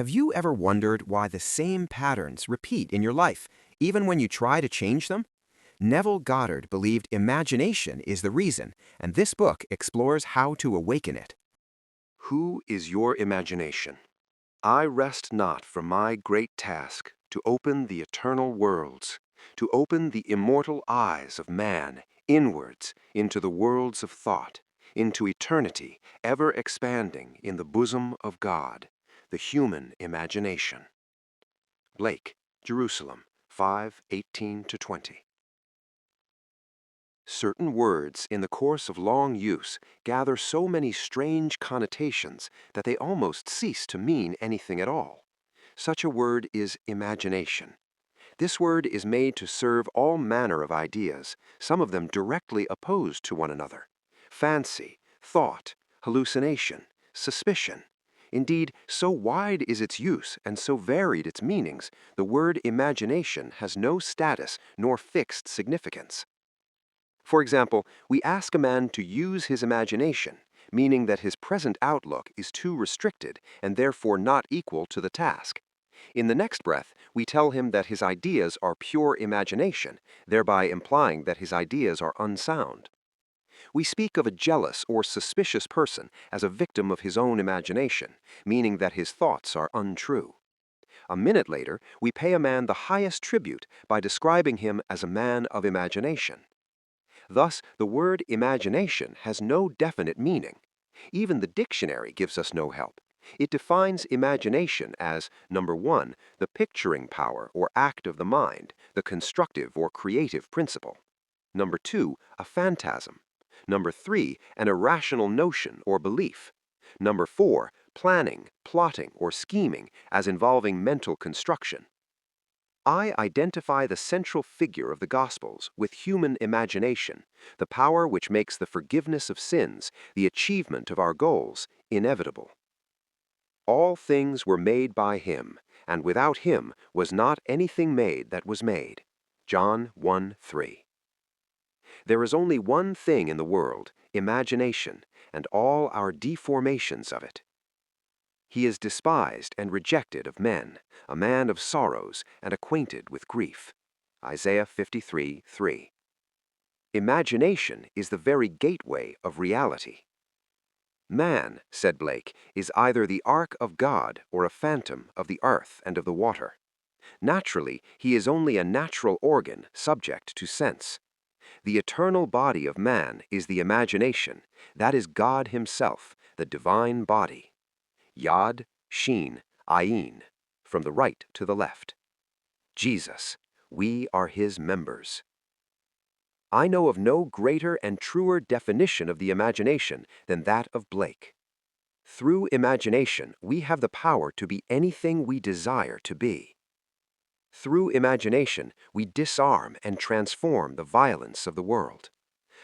Have you ever wondered why the same patterns repeat in your life, even when you try to change them? Neville Goddard believed imagination is the reason, and this book explores how to awaken it. Who is your imagination? I rest not from my great task to open the eternal worlds, to open the immortal eyes of man inwards into the worlds of thought, into eternity ever expanding in the bosom of God, the human imagination. Blake, Jerusalem, 5:18-20. Certain words in the course of long use gather so many strange connotations that they almost cease to mean anything at all. Such a word is imagination. This word is made to serve all manner of ideas, some of them directly opposed to one another. Fancy, thought, hallucination, suspicion. Indeed, so wide is its use and so varied its meanings, the word imagination has no status nor fixed significance. For example, we ask a man to use his imagination, meaning that his present outlook is too restricted and therefore not equal to the task. In the next breath, we tell him that his ideas are pure imagination, thereby implying that his ideas are unsound. We speak of a jealous or suspicious person as a victim of his own imagination, meaning that his thoughts are untrue. A minute later, we pay a man the highest tribute by describing him as a man of imagination. Thus, the word imagination has no definite meaning. Even the dictionary gives us no help. It defines imagination as, number 1, the picturing power or act of the mind, the constructive or creative principle. Number 2, a phantasm. Number 3, an irrational notion or belief. Number 4, planning, plotting, or scheming as involving mental construction. I identify the central figure of the Gospels with human imagination, the power which makes the forgiveness of sins, the achievement of our goals, inevitable. All things were made by him, and without him was not anything made that was made. John 1:3. There is only one thing in the world, imagination, and all our deformations of it. He is despised and rejected of men, a man of sorrows and acquainted with grief. Isaiah 53:3. Imagination is the very gateway of reality. Man, said Blake, is either the ark of God or a phantom of the earth and of the water. Naturally, he is only a natural organ subject to sense. The eternal body of man is the imagination, that is God himself, the divine body. Yod, Shin, Ayin, from the right to the left. Jesus, we are his members. I know of no greater and truer definition of the imagination than that of Blake. Through imagination, we have the power to be anything we desire to be. Through imagination, we disarm and transform the violence of the world.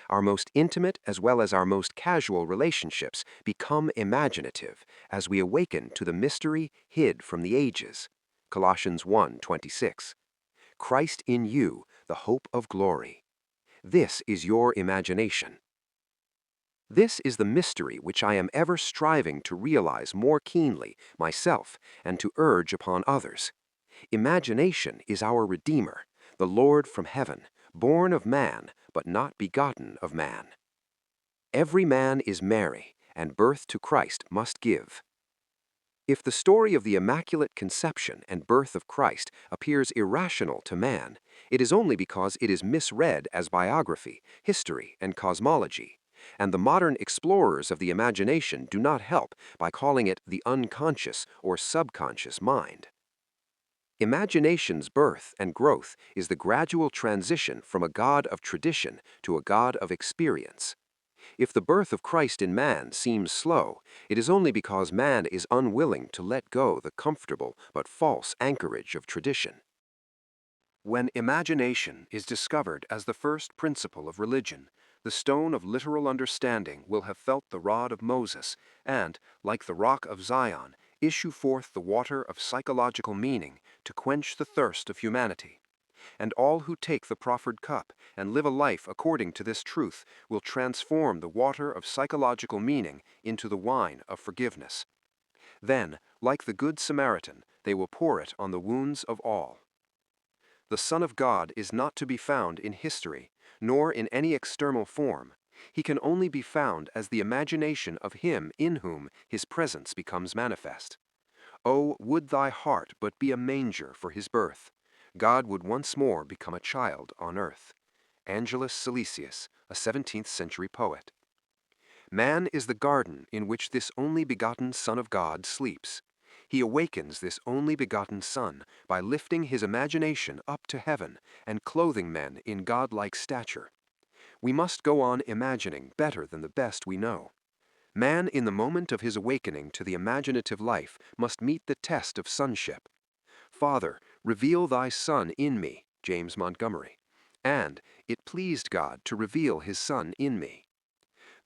Our most intimate as well as our most casual relationships become imaginative as we awaken to the mystery hid from the ages. Colossians 1:26. Christ in you, the hope of glory. This is your imagination. This is the mystery which I am ever striving to realize more keenly myself and to urge upon others. Imagination is our Redeemer, the Lord from heaven, born of man, but not begotten of man. Every man is Mary, and birth to Christ must give. If the story of the Immaculate Conception and birth of Christ appears irrational to man, it is only because it is misread as biography, history, and cosmology, and the modern explorers of the imagination do not help by calling it the unconscious or subconscious mind. Imagination's birth and growth is the gradual transition from a God of tradition to a God of experience. If the birth of Christ in man seems slow, it is only because man is unwilling to let go the comfortable but false anchorage of tradition. When imagination is discovered as the first principle of religion, the stone of literal understanding will have felt the rod of Moses and, like the rock of Zion, issue forth the water of psychological meaning to quench the thirst of humanity. And all who take the proffered cup and live a life according to this truth will transform the water of psychological meaning into the wine of forgiveness. Then, like the Good Samaritan, they will pour it on the wounds of all. The Son of God is not to be found in history, nor in any external form. He can only be found as the imagination of him in whom his presence becomes manifest. Oh, would thy heart but be a manger for his birth! God would once more become a child on earth. Angelus Silesius, a 17th century poet. Man is the garden in which this only begotten Son of God sleeps. He awakens this only begotten Son by lifting his imagination up to heaven and clothing men in godlike stature. We must go on imagining better than the best we know. Man in the moment of his awakening to the imaginative life must meet the test of sonship. Father, reveal thy Son in me, James Montgomery. And it pleased God to reveal his Son in me.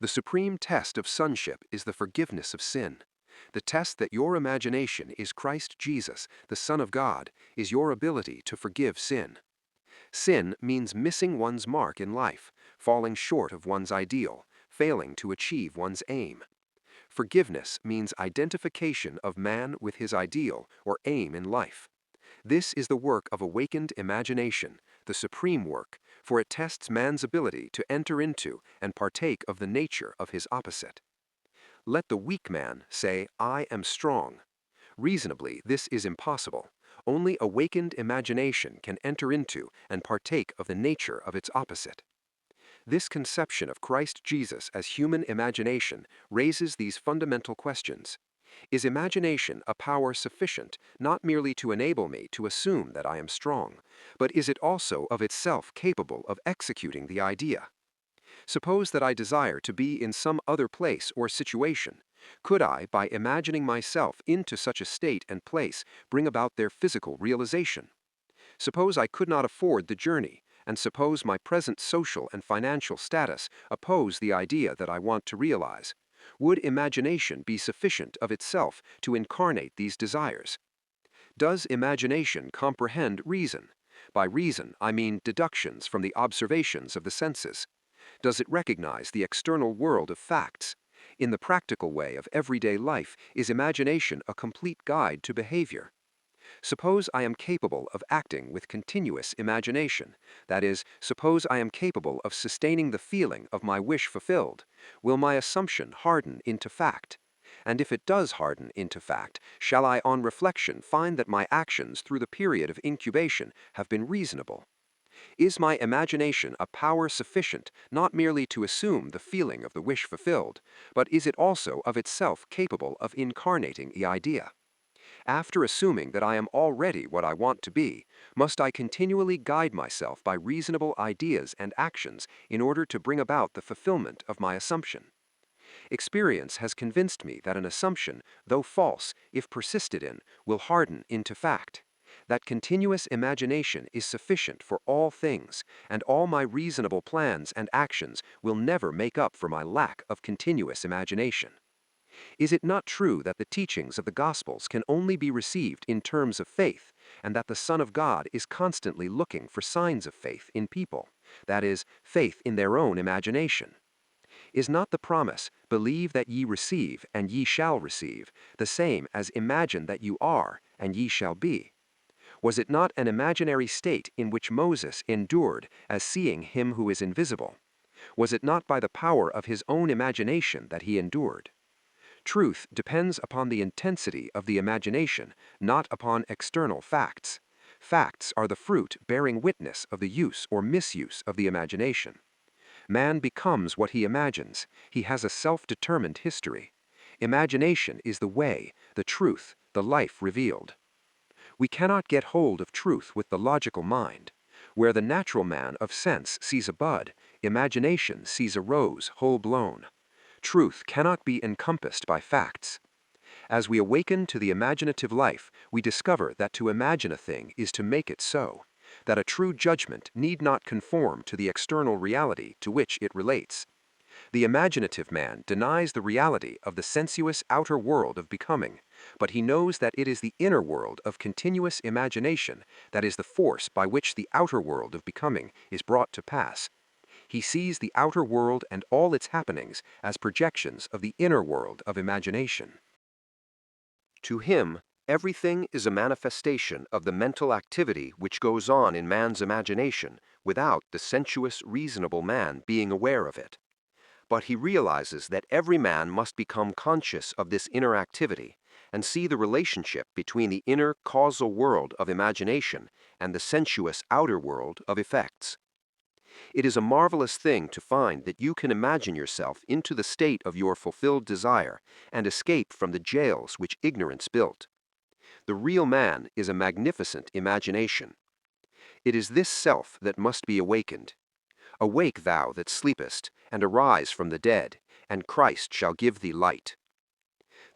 The supreme test of sonship is the forgiveness of sin. The test that your imagination is Christ Jesus, the Son of God, is your ability to forgive sin. Sin means missing one's mark in life, falling short of one's ideal, failing to achieve one's aim. Forgiveness means identification of man with his ideal or aim in life. This is the work of awakened imagination, the supreme work, for it tests man's ability to enter into and partake of the nature of his opposite. Let the weak man say, "I am strong." Reasonably, this is impossible. Only awakened imagination can enter into and partake of the nature of its opposite. This conception of Christ Jesus as human imagination raises these fundamental questions. Is imagination a power sufficient not merely to enable me to assume that I am strong, but is it also of itself capable of executing the idea? Suppose that I desire to be in some other place or situation. Could I, by imagining myself into such a state and place, bring about their physical realization? Suppose I could not afford the journey, and suppose my present social and financial status oppose the idea that I want to realize. Would imagination be sufficient of itself to incarnate these desires? Does imagination comprehend reason? By reason, I mean deductions from the observations of the senses. Does it recognize the external world of facts? In the practical way of everyday life, is imagination a complete guide to behavior? Suppose I am capable of acting with continuous imagination. That is, suppose I am capable of sustaining the feeling of my wish fulfilled. Will my assumption harden into fact? And if it does harden into fact, shall I on reflection find that my actions through the period of incubation have been reasonable? Is my imagination a power sufficient not merely to assume the feeling of the wish fulfilled, but is it also of itself capable of incarnating the idea? After assuming that I am already what I want to be, must I continually guide myself by reasonable ideas and actions in order to bring about the fulfillment of my assumption? Experience has convinced me that an assumption, though false, if persisted in, will harden into fact. That continuous imagination is sufficient for all things, and all my reasonable plans and actions will never make up for my lack of continuous imagination. Is it not true that the teachings of the Gospels can only be received in terms of faith, and that the Son of God is constantly looking for signs of faith in people, that is, faith in their own imagination? Is not the promise, "Believe that ye receive, and ye shall receive," the same as "Imagine that you are, and ye shall be"? Was it not an imaginary state in which Moses endured as seeing him who is invisible? Was it not by the power of his own imagination that he endured? Truth depends upon the intensity of the imagination, not upon external facts. Facts are the fruit bearing witness of the use or misuse of the imagination. Man becomes what he imagines. He has a self-determined history. Imagination is the way, the truth, the life revealed. We cannot get hold of truth with the logical mind. Where the natural man of sense sees a bud, imagination sees a rose whole blown. Truth cannot be encompassed by facts. As we awaken to the imaginative life, we discover that to imagine a thing is to make it so, that a true judgment need not conform to the external reality to which it relates. The imaginative man denies the reality of the sensuous outer world of becoming, but he knows that it is the inner world of continuous imagination that is the force by which the outer world of becoming is brought to pass. He sees the outer world and all its happenings as projections of the inner world of imagination. To him, everything is a manifestation of the mental activity which goes on in man's imagination without the sensuous, reasonable man being aware of it. But he realizes that every man must become conscious of this inner activity and see the relationship between the inner causal world of imagination and the sensuous outer world of effects. It is a marvelous thing to find that you can imagine yourself into the state of your fulfilled desire and escape from the jails which ignorance built. The real man is a magnificent imagination. It is this self that must be awakened. Awake, thou that sleepest, and arise from the dead, and Christ shall give thee light.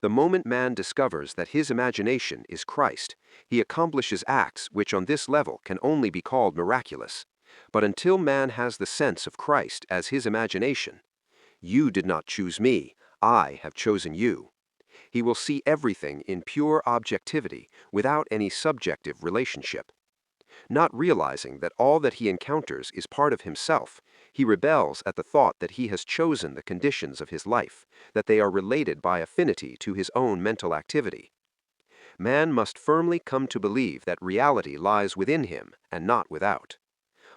The moment man discovers that his imagination is Christ, he accomplishes acts which on this level can only be called miraculous. But until man has the sense of Christ as his imagination, you did not choose me, I have chosen you. He will see everything in pure objectivity without any subjective relationship. Not realizing that all that he encounters is part of himself, he rebels at the thought that he has chosen the conditions of his life, that they are related by affinity to his own mental activity. Man must firmly come to believe that reality lies within him and not without.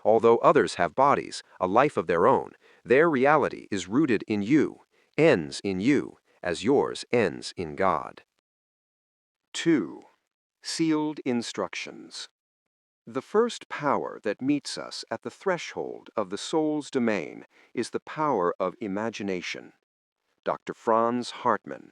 Although others have bodies, a life of their own, their reality is rooted in you, ends in you, as yours ends in God. 2. Sealed instructions. The first power that meets us at the threshold of the soul's domain is the power of imagination. Dr. Franz Hartmann.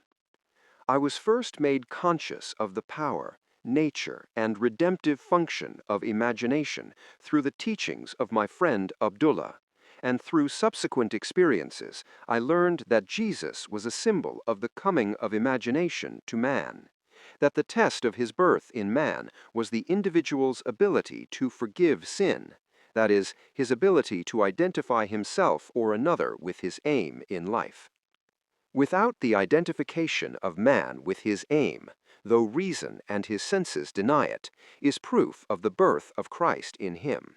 I was first made conscious of the power, nature, and redemptive function of imagination through the teachings of my friend Abdullah, and through subsequent experiences I learned that Jesus was a symbol of the coming of imagination to man, that the test of his birth in man was the individual's ability to forgive sin, that is, his ability to identify himself or another with his aim in life. Without the identification of man with his aim, though reason and his senses deny it, is proof of the birth of Christ in him.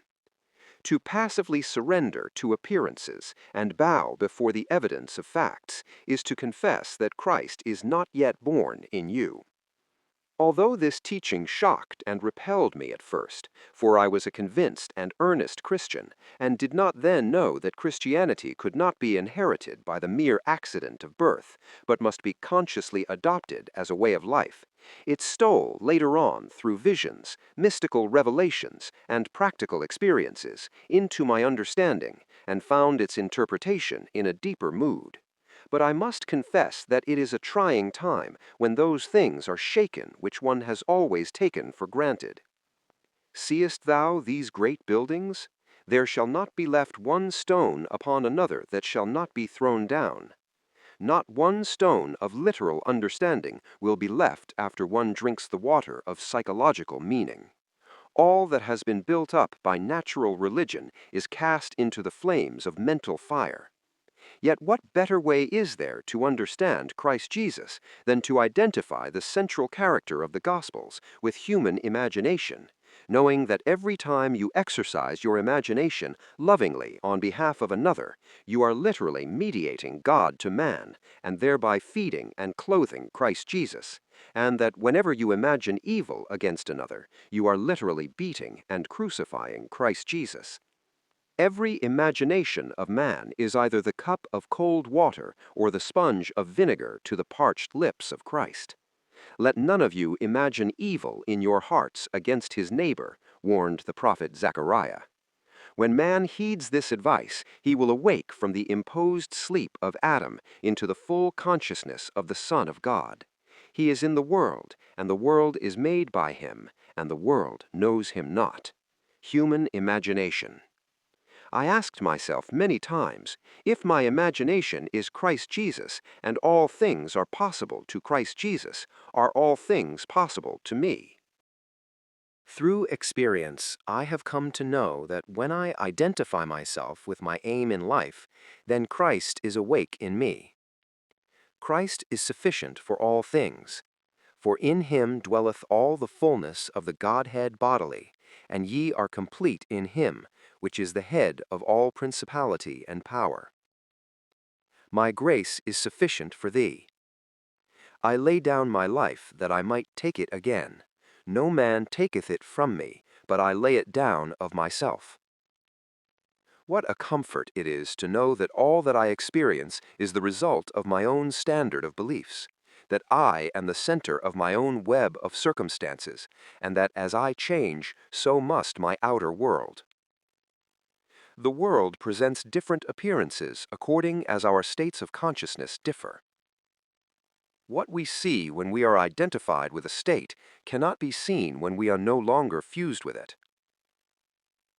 To passively surrender to appearances and bow before the evidence of facts is to confess that Christ is not yet born in you. Although this teaching shocked and repelled me at first, for I was a convinced and earnest Christian, and did not then know that Christianity could not be inherited by the mere accident of birth, but must be consciously adopted as a way of life, it stole later on through visions, mystical revelations, and practical experiences into my understanding, and found its interpretation in a deeper mood. But I must confess that it is a trying time when those things are shaken which one has always taken for granted. Seest thou these great buildings? There shall not be left one stone upon another that shall not be thrown down. Not one stone of literal understanding will be left after one drinks the water of psychological meaning. All that has been built up by natural religion is cast into the flames of mental fire. Yet what better way is there to understand Christ Jesus than to identify the central character of the Gospels with human imagination, knowing that every time you exercise your imagination lovingly on behalf of another, you are literally mediating God to man, and thereby feeding and clothing Christ Jesus, and that whenever you imagine evil against another, you are literally beating and crucifying Christ Jesus. Every imagination of man is either the cup of cold water or the sponge of vinegar to the parched lips of Christ. Let none of you imagine evil in your hearts against his neighbor, warned the prophet Zechariah. When man heeds this advice, he will awake from the imposed sleep of Adam into the full consciousness of the Son of God. He is in the world, and the world is made by him, and the world knows him not. Human imagination. I asked myself many times, if my imagination is Christ Jesus and all things are possible to Christ Jesus, are all things possible to me? Through experience, I have come to know that when I identify myself with my aim in life, then Christ is awake in me. Christ is sufficient for all things, for in him dwelleth all the fullness of the Godhead bodily, and ye are complete in him, which is the head of all principality and power. My grace is sufficient for thee. I lay down my life that I might take it again. No man taketh it from me, but I lay it down of myself. What a comfort it is to know that all that I experience is the result of my own standard of beliefs, that I am the center of my own web of circumstances, and that as I change, so must my outer world. The world presents different appearances according as our states of consciousness differ. What we see when we are identified with a state cannot be seen when we are no longer fused with it.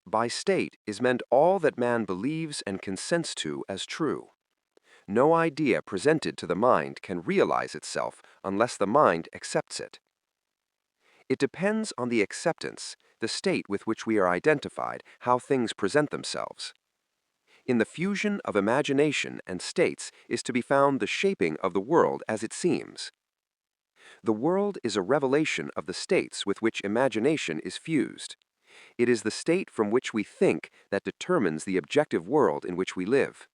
By state is meant all that man believes and consents to as true. No idea presented to the mind can realize itself unless the mind accepts it. It depends on the acceptance, the state with which we are identified, how things present themselves. In the fusion of imagination and states is to be found the shaping of the world as it seems. The world is a revelation of the states with which imagination is fused. It is the state from which we think that determines the objective world in which we live.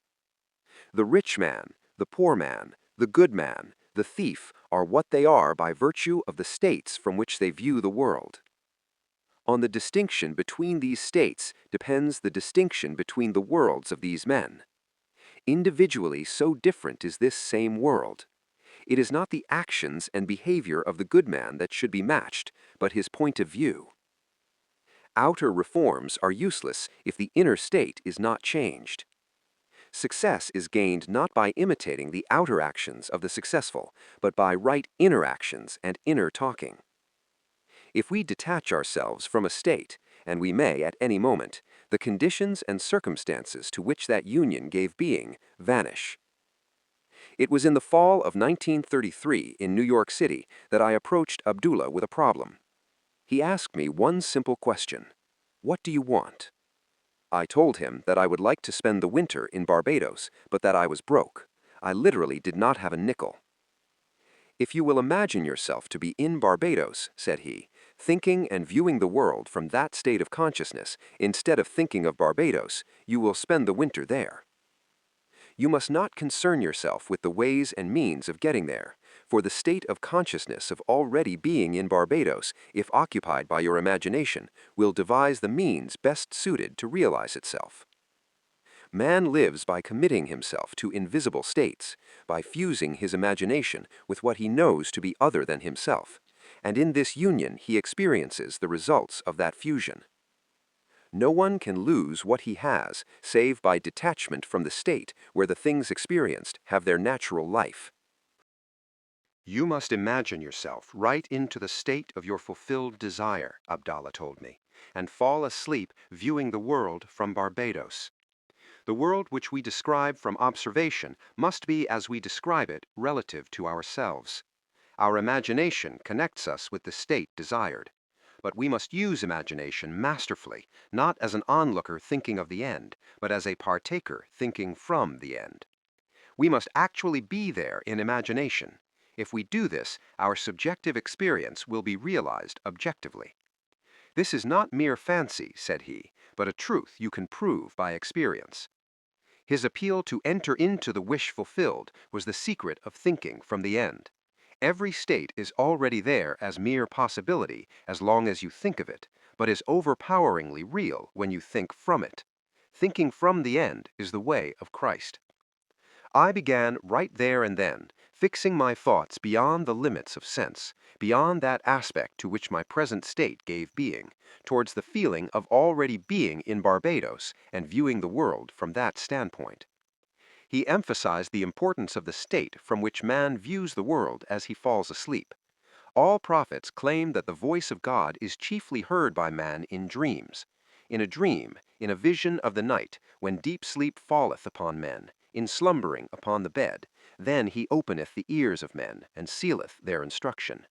The rich man, the poor man, the good man, the thief are what they are by virtue of the states from which they view the world. On the distinction between these states depends the distinction between the worlds of these men. Individually, so different is this same world. It is not the actions and behavior of the good man that should be matched, but his point of view. Outer reforms are useless if the inner state is not changed. Success is gained not by imitating the outer actions of the successful, but by right inner actions and inner talking. If we detach ourselves from a state, and we may at any moment, the conditions and circumstances to which that union gave being vanish. It was in the fall of 1933 in New York City that I approached Abdullah with a problem. He asked me one simple question: "What do you want?" I told him that I would like to spend the winter in Barbados, but that I was broke. I literally did not have a nickel. "If you will imagine yourself to be in Barbados," said he, "thinking and viewing the world from that state of consciousness, instead of thinking of Barbados, you will spend the winter there. You must not concern yourself with the ways and means of getting there, for the state of consciousness of already being in Barbados, if occupied by your imagination, will devise the means best suited to realize itself. Man lives by committing himself to invisible states, by fusing his imagination with what he knows to be other than himself, and in this union he experiences the results of that fusion. No one can lose what he has save by detachment from the state where the things experienced have their natural life. You must imagine yourself right into the state of your fulfilled desire," Abdallah told me, "and fall asleep viewing the world from Barbados. The world which we describe from observation must be as we describe it relative to ourselves. Our imagination connects us with the state desired. But we must use imagination masterfully, not as an onlooker thinking of the end, but as a partaker thinking from the end. We must actually be there in imagination. If we do this, our subjective experience will be realized objectively. This is not mere fancy," said he, "but a truth you can prove by experience." His appeal to enter into the wish fulfilled was the secret of thinking from the end. Every state is already there as mere possibility as long as you think of it, but is overpoweringly real when you think from it. Thinking from the end is the way of Christ. I began right there and then, fixing my thoughts beyond the limits of sense, beyond that aspect to which my present state gave being, towards the feeling of already being in Barbados and viewing the world from that standpoint. He emphasized the importance of the state from which man views the world as he falls asleep. All prophets claim that the voice of God is chiefly heard by man in dreams. In a dream, in a vision of the night, when deep sleep falleth upon men, in slumbering upon the bed, then he openeth the ears of men, and sealeth their instruction.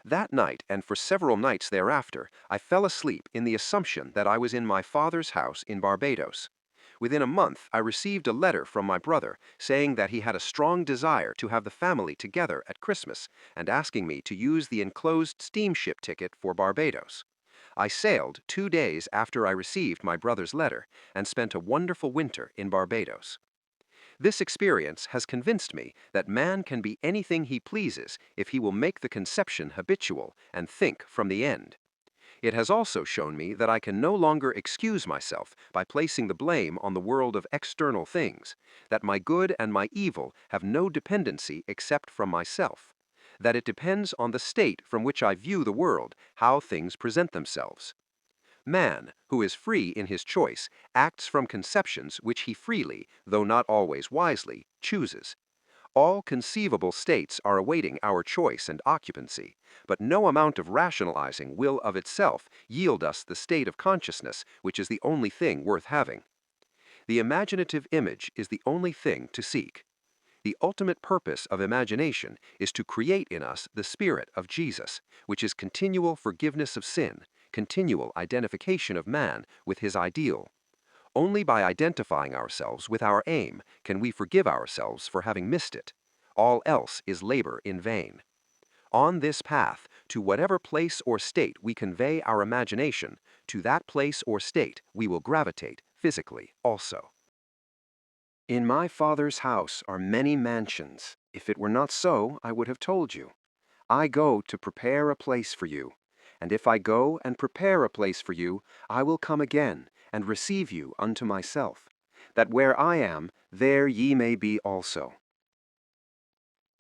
That night, and for several nights thereafter, I fell asleep in the assumption that I was in my father's house in Barbados. Within a month, I received a letter from my brother saying that he had a strong desire to have the family together at Christmas and asking me to use the enclosed steamship ticket for Barbados. I sailed 2 days after I received my brother's letter and spent a wonderful winter in Barbados. This experience has convinced me that man can be anything he pleases if he will make the conception habitual and think from the end. It has also shown me that I can no longer excuse myself by placing the blame on the world of external things, that my good and my evil have no dependency except from myself, that it depends on the state from which I view the world, how things present themselves. Man, who is free in his choice, acts from conceptions which he freely, though not always wisely, chooses. All conceivable states are awaiting our choice and occupancy, but no amount of rationalizing will of itself yield us the state of consciousness which is the only thing worth having. The imaginative image is the only thing to seek. The ultimate purpose of imagination is to create in us the spirit of Jesus, which is continual forgiveness of sin, continual identification of man with his ideal. Only by identifying ourselves with our aim can we forgive ourselves for having missed it. All else is labor in vain. On this path, to whatever place or state we convey our imagination, to that place or state we will gravitate physically also. In my Father's house are many mansions. If it were not so, I would have told you. I go to prepare a place for you. And if I go and prepare a place for you, I will come again and receive you unto myself, that where I am, there ye may be also.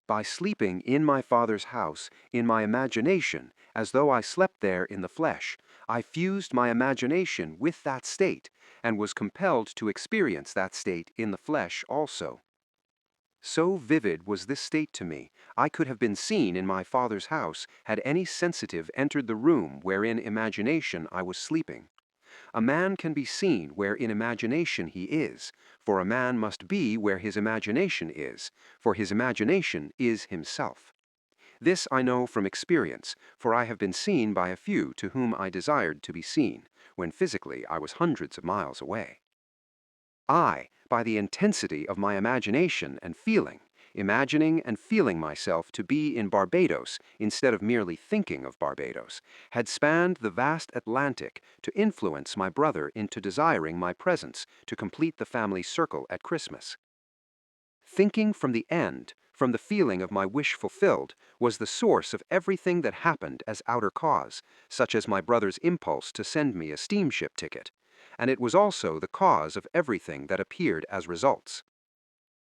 By sleeping in my Father's house, in my imagination, as though I slept there in the flesh, I fused my imagination with that state, and was compelled to experience that state in the flesh also. So vivid was this state to me, I could have been seen in my Father's house had any sensitive entered the room wherein imagination I was sleeping. A man can be seen where in imagination he is, for a man must be where his imagination is, for his imagination is himself. This I know from experience, for I have been seen by a few to whom I desired to be seen, when physically I was hundreds of miles away. I, by the intensity of my imagination and feeling, imagining and feeling myself to be in Barbados instead of merely thinking of Barbados, had spanned the vast Atlantic to influence my brother into desiring my presence to complete the family circle at Christmas. Thinking from the end, from the feeling of my wish fulfilled, was the source of everything that happened as outer cause, such as my brother's impulse to send me a steamship ticket, and it was also the cause of everything that appeared as results.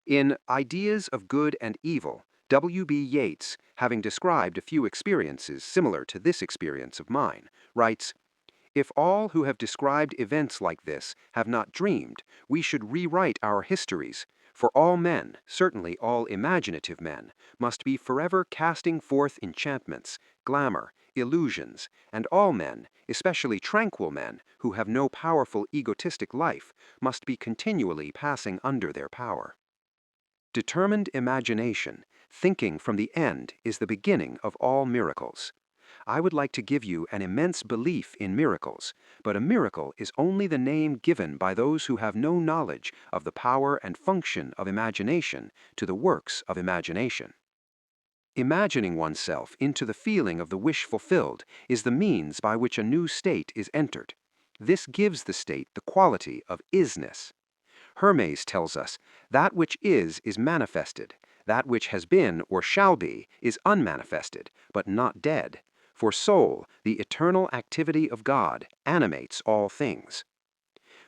In Ideas of Good and Evil, W.B. Yeats, having described a few experiences similar to this experience of mine, writes, "If all who have described events like this have not dreamed, we should rewrite our histories, for all men, certainly all imaginative men, must be forever casting forth enchantments, glamour, illusions, and all men, especially tranquil men, who have no powerful egotistic life, must be continually passing under their power." Determined imagination, thinking from the end, is the beginning of all miracles. I would like to give you an immense belief in miracles, but a miracle is only the name given by those who have no knowledge of the power and function of imagination to the works of imagination. Imagining oneself into the feeling of the wish fulfilled is the means by which a new state is entered. This gives the state the quality of isness. Hermes tells us, "That which is manifested. That which has been or shall be is unmanifested, but not dead. For soul, the eternal activity of God, animates all things."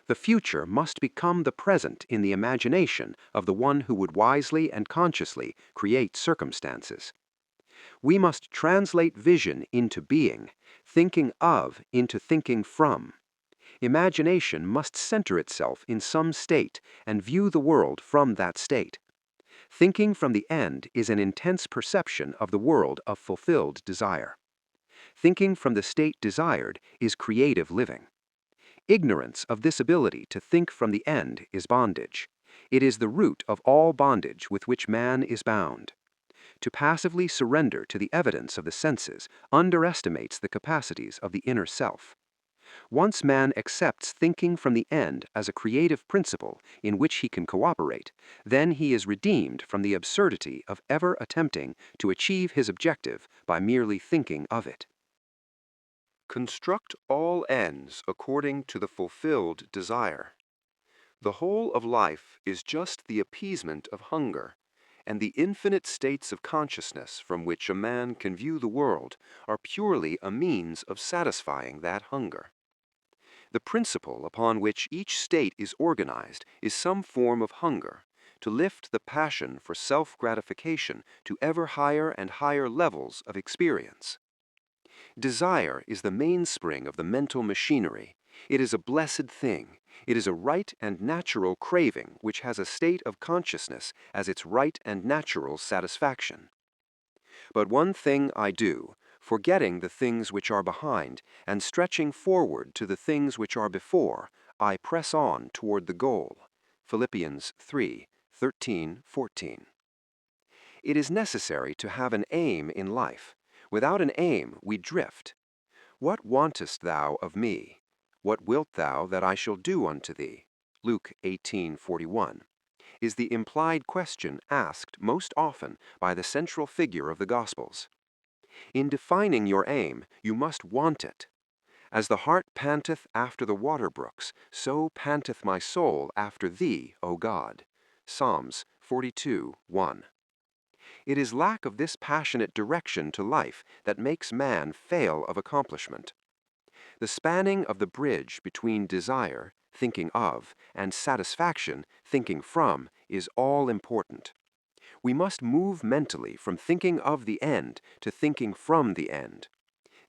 The future must become the present in the imagination of the one who would wisely and consciously create circumstances. We must translate vision into being, thinking of into thinking from. Imagination must center itself in some state and view the world from that state. Thinking from the end is an intense perception of the world of fulfilled desire. Thinking from the state desired is creative living. Ignorance of this ability to think from the end is bondage. It is the root of all bondage with which man is bound. To passively surrender to the evidence of the senses underestimates the capacities of the inner self. Once man accepts thinking from the end as a creative principle in which he can cooperate, then he is redeemed from the absurdity of ever attempting to achieve his objective by merely thinking of it. Construct all ends according to the fulfilled desire. The whole of life is just the appeasement of hunger, and the infinite states of consciousness from which a man can view the world are purely a means of satisfying that hunger. The principle upon which each state is organized is some form of hunger, to lift the passion for self-gratification to ever higher and higher levels of experience. Desire is the mainspring of the mental machinery. It is a blessed thing. It is a right and natural craving which has a state of consciousness as its right and natural satisfaction. But one thing I do, forgetting the things which are behind, and stretching forward to the things which are before, I press on toward the goal. Philippians 3:13-14. It is necessary to have an aim in life. Without an aim, we drift. What wantest thou of me? What wilt thou that I shall do unto thee? Luke 18:41. Is the implied question asked most often by the central figure of the Gospels. In defining your aim, you must want it. As the hart panteth after the water brooks, so panteth my soul after thee, O God. Psalms 42:1. It is lack of this passionate direction to life that makes man fail of accomplishment. The spanning of the bridge between desire, thinking of, and satisfaction, thinking from, is all important. We must move mentally from thinking of the end to thinking from the end.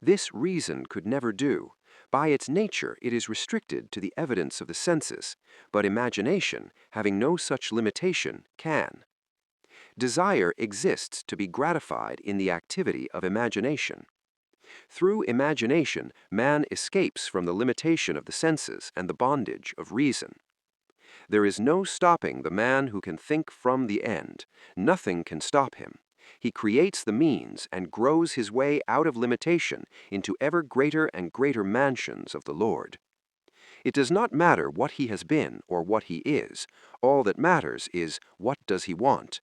This reason could never do. By its nature, it is restricted to the evidence of the senses, but imagination, having no such limitation, can. Desire exists to be gratified in the activity of imagination. Through imagination, man escapes from the limitation of the senses and the bondage of reason. There is no stopping the man who can think from the end. Nothing can stop him. He creates the means and grows his way out of limitation into ever greater and greater mansions of the Lord. It does not matter what he has been or what he is. All that matters is, what does he want?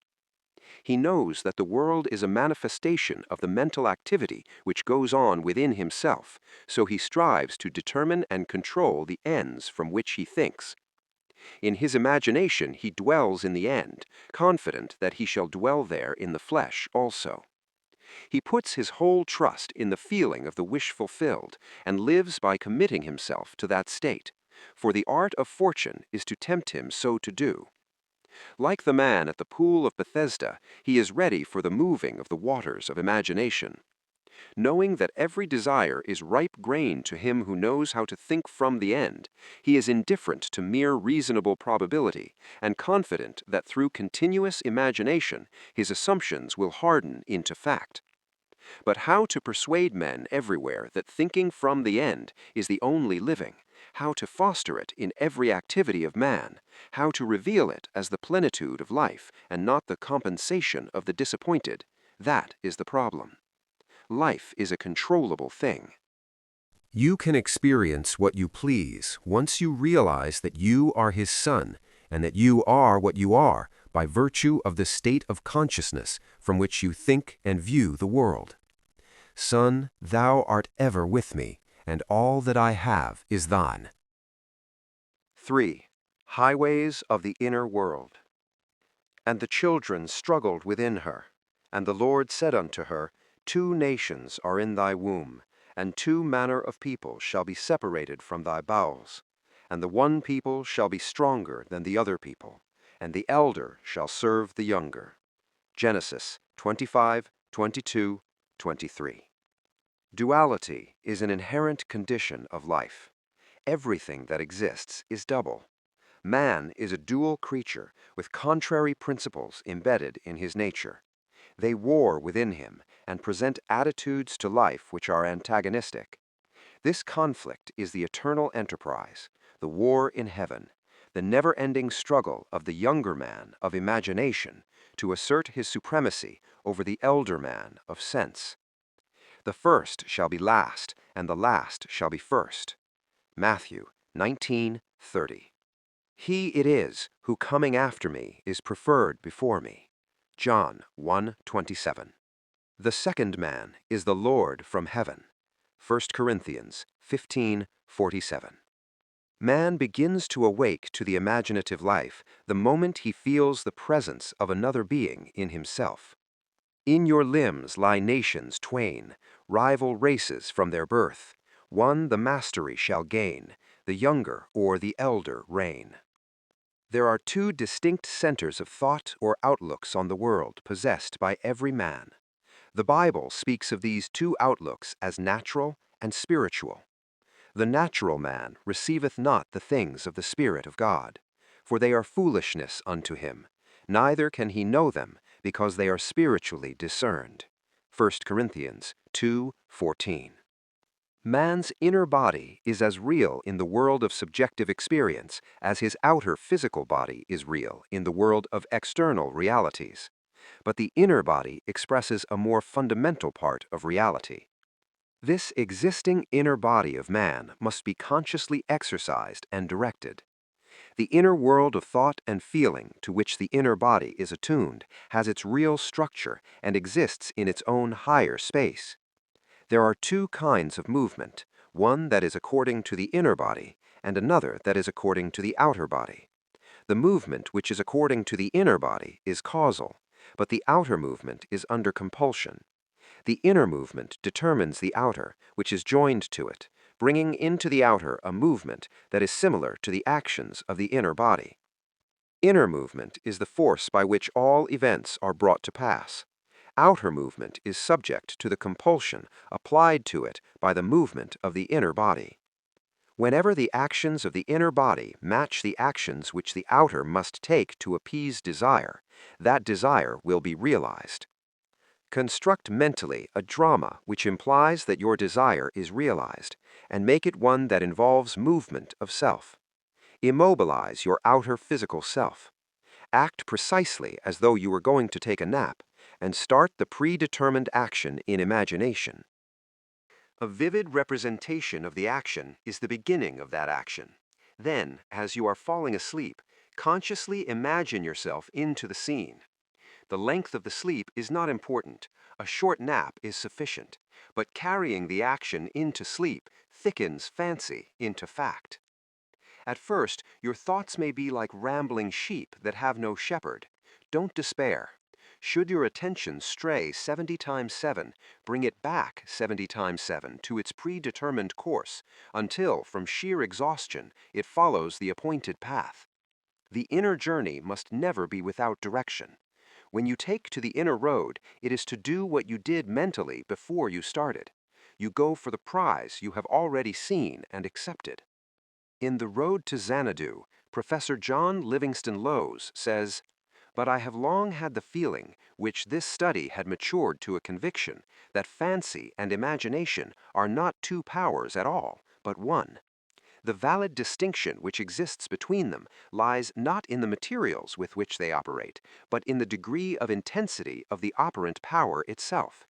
He knows that the world is a manifestation of the mental activity which goes on within himself, so he strives to determine and control the ends from which he thinks. In his imagination he dwells in the end, confident that he shall dwell there in the flesh also. He puts his whole trust in the feeling of the wish fulfilled, and lives by committing himself to that state, for the art of fortune is to tempt him so to do. Like the man at the pool of Bethesda, he is ready for the moving of the waters of imagination. Knowing that every desire is ripe grain to him who knows how to think from the end, he is indifferent to mere reasonable probability, and confident that through continuous imagination his assumptions will harden into fact. But how to persuade men everywhere that thinking from the end is the only living, how to foster it in every activity of man, how to reveal it as the plenitude of life and not the compensation of the disappointed, that is the problem. Life is a controllable thing. You can experience what you please once you realize that you are His Son and that you are what you are by virtue of the state of consciousness from which you think and view the world. Son, thou art ever with me, and all that I have is thine. 3. Highways of the inner world. And the children struggled within her. And the Lord said unto her, 2 nations are in thy womb, and 2 manner of people shall be separated from thy bowels. And the one people shall be stronger than the other people, and the elder shall serve the younger. Genesis 25:22-23. Duality is an inherent condition of life. Everything that exists is double. Man is a dual creature with contrary principles embedded in his nature. They war within him and present attitudes to life which are antagonistic. This conflict is the eternal enterprise, the war in heaven, the never-ending struggle of the younger man of imagination to assert his supremacy over the elder man of sense. The first shall be last, and the last shall be first. Matthew 19:30. He it is who coming after me is preferred before me. John 1:27. The second man is the Lord from heaven. 1 Corinthians 15:47. Man begins to awake to the imaginative life the moment he feels the presence of another being in himself. In your limbs lie nations twain, rival races from their birth. One the mastery shall gain, the younger or the elder reign. There are two distinct centers of thought or outlooks on the world possessed by every man. The Bible speaks of these two outlooks as natural and spiritual. The natural man receiveth not the things of the Spirit of God, for they are foolishness unto him, neither can he know them, because they are spiritually discerned. 1 Corinthians 2:14. Man's inner body is as real in the world of subjective experience as his outer physical body is real in the world of external realities. But the inner body expresses a more fundamental part of reality. This existing inner body of man must be consciously exercised and directed. The inner world of thought and feeling to which the inner body is attuned has its real structure and exists in its own higher space. There are two kinds of movement, one that is according to the inner body and another that is according to the outer body. The movement which is according to the inner body is causal, but the outer movement is under compulsion. The inner movement determines the outer, which is joined to it, bringing into the outer a movement that is similar to the actions of the inner body. Inner movement is the force by which all events are brought to pass. Outer movement is subject to the compulsion applied to it by the movement of the inner body. Whenever the actions of the inner body match the actions which the outer must take to appease desire, that desire will be realized. Construct mentally a drama which implies that your desire is realized, and make it one that involves movement of self. Immobilize your outer physical self. Act precisely as though you were going to take a nap, and start the predetermined action in imagination. A vivid representation of the action is the beginning of that action. Then, as you are falling asleep, consciously imagine yourself into the scene. The length of the sleep is not important. A short nap is sufficient. But carrying the action into sleep thickens fancy into fact. At first, your thoughts may be like rambling sheep that have no shepherd. Don't despair. Should your attention stray 70 times 7, bring it back 70 times 7 to its predetermined course, until, from sheer exhaustion, it follows the appointed path. The inner journey must never be without direction. When you take to the inner road, it is to do what you did mentally before you started. You go for the prize you have already seen and accepted. In The Road to Xanadu, Professor John Livingston Lowes says, "But I have long had the feeling, which this study had matured to a conviction, that fancy and imagination are not two powers at all, but one. The valid distinction which exists between them lies not in the materials with which they operate, but in the degree of intensity of the operant power itself.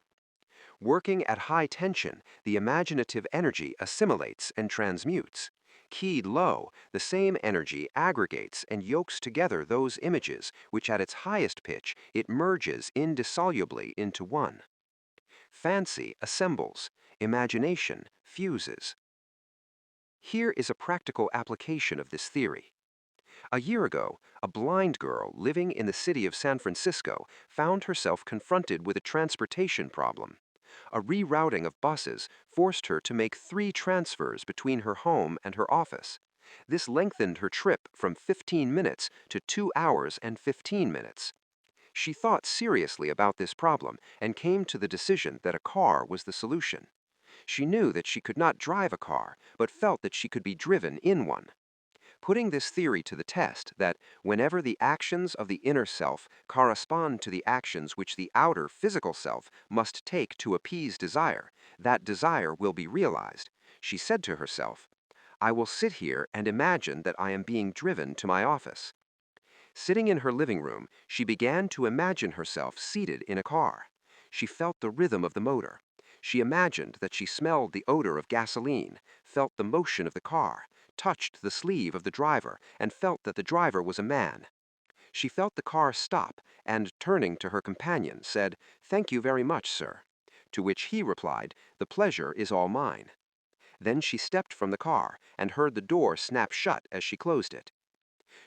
Working at high tension, the imaginative energy assimilates and transmutes. Keyed low, the same energy aggregates and yokes together those images which at its highest pitch it merges indissolubly into one. Fancy assembles, imagination fuses." Here is a practical application of this theory. A year ago, a blind girl living in the city of San Francisco found herself confronted with a transportation problem. A rerouting of buses forced her to make 3 transfers between her home and her office. This lengthened her trip from 15 minutes to 2 hours and 15 minutes. She thought seriously about this problem and came to the decision that a car was the solution. She knew that she could not drive a car, but felt that she could be driven in one. Putting this theory to the test, that whenever the actions of the inner self correspond to the actions which the outer physical self must take to appease desire, that desire will be realized, she said to herself, "I will sit here and imagine that I am being driven to my office." Sitting in her living room, she began to imagine herself seated in a car. She felt the rhythm of the motor. She imagined that she smelled the odor of gasoline, felt the motion of the car, touched the sleeve of the driver, and felt that the driver was a man. She felt the car stop, and turning to her companion, said, "Thank you very much, sir." To which he replied, "The pleasure is all mine." Then she stepped from the car and heard the door snap shut as she closed it.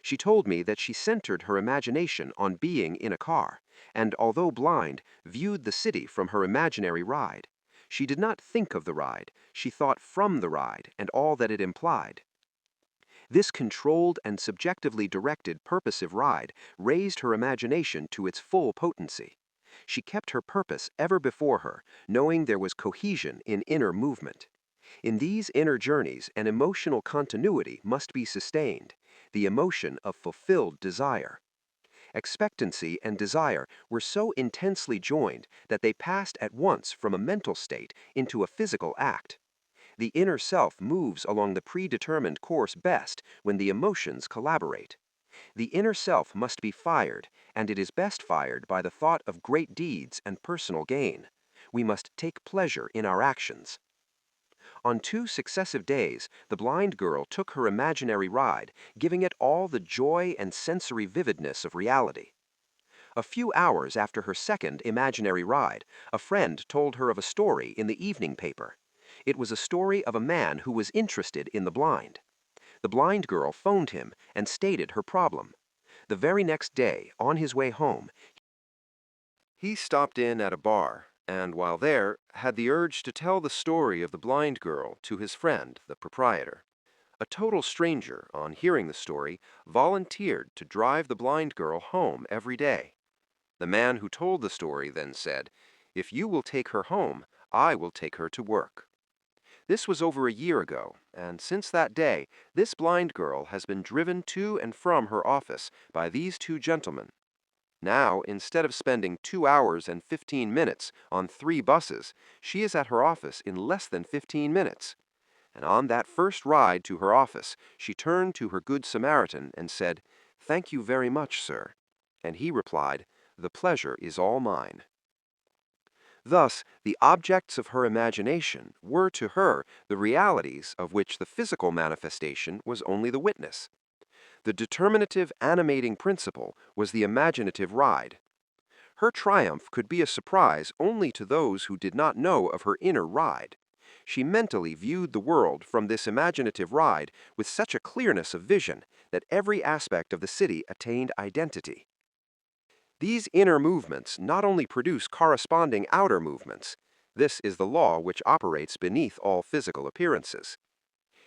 She told me that she centered her imagination on being in a car, and although blind, viewed the city from her imaginary ride. She did not think of the ride, she thought from the ride and all that it implied. This controlled and subjectively directed purposive ride raised her imagination to its full potency. She kept her purpose ever before her, knowing there was cohesion in inner movement. In these inner journeys, an emotional continuity must be sustained, the emotion of fulfilled desire. Expectancy and desire were so intensely joined that they passed at once from a mental state into a physical act. The inner self moves along the predetermined course best when the emotions collaborate. The inner self must be fired, and it is best fired by the thought of great deeds and personal gain. We must take pleasure in our actions. On 2 successive days, the blind girl took her imaginary ride, giving it all the joy and sensory vividness of reality. A few hours after her second imaginary ride, a friend told her of a story in the evening paper. It was a story of a man who was interested in the blind. The blind girl phoned him and stated her problem. The very next day, on his way home, he stopped in at a bar, and while there, had the urge to tell the story of the blind girl to his friend, the proprietor. A total stranger, on hearing the story, volunteered to drive the blind girl home every day. The man who told the story then said, "If you will take her home, I will take her to work." This was over a year ago, and since that day, this blind girl has been driven to and from her office by these two gentlemen. Now, instead of spending 2 hours and 15 minutes on 3 buses, she is at her office in less than 15 minutes. And on that first ride to her office, she turned to her good Samaritan and said, "Thank you very much, sir." And he replied, "The pleasure is all mine." Thus, the objects of her imagination were to her the realities of which the physical manifestation was only the witness. The determinative animating principle was the imaginative ride. Her triumph could be a surprise only to those who did not know of her inner ride. She mentally viewed the world from this imaginative ride with such a clearness of vision that every aspect of the city attained identity. These inner movements not only produce corresponding outer movements. This is the law which operates beneath all physical appearances.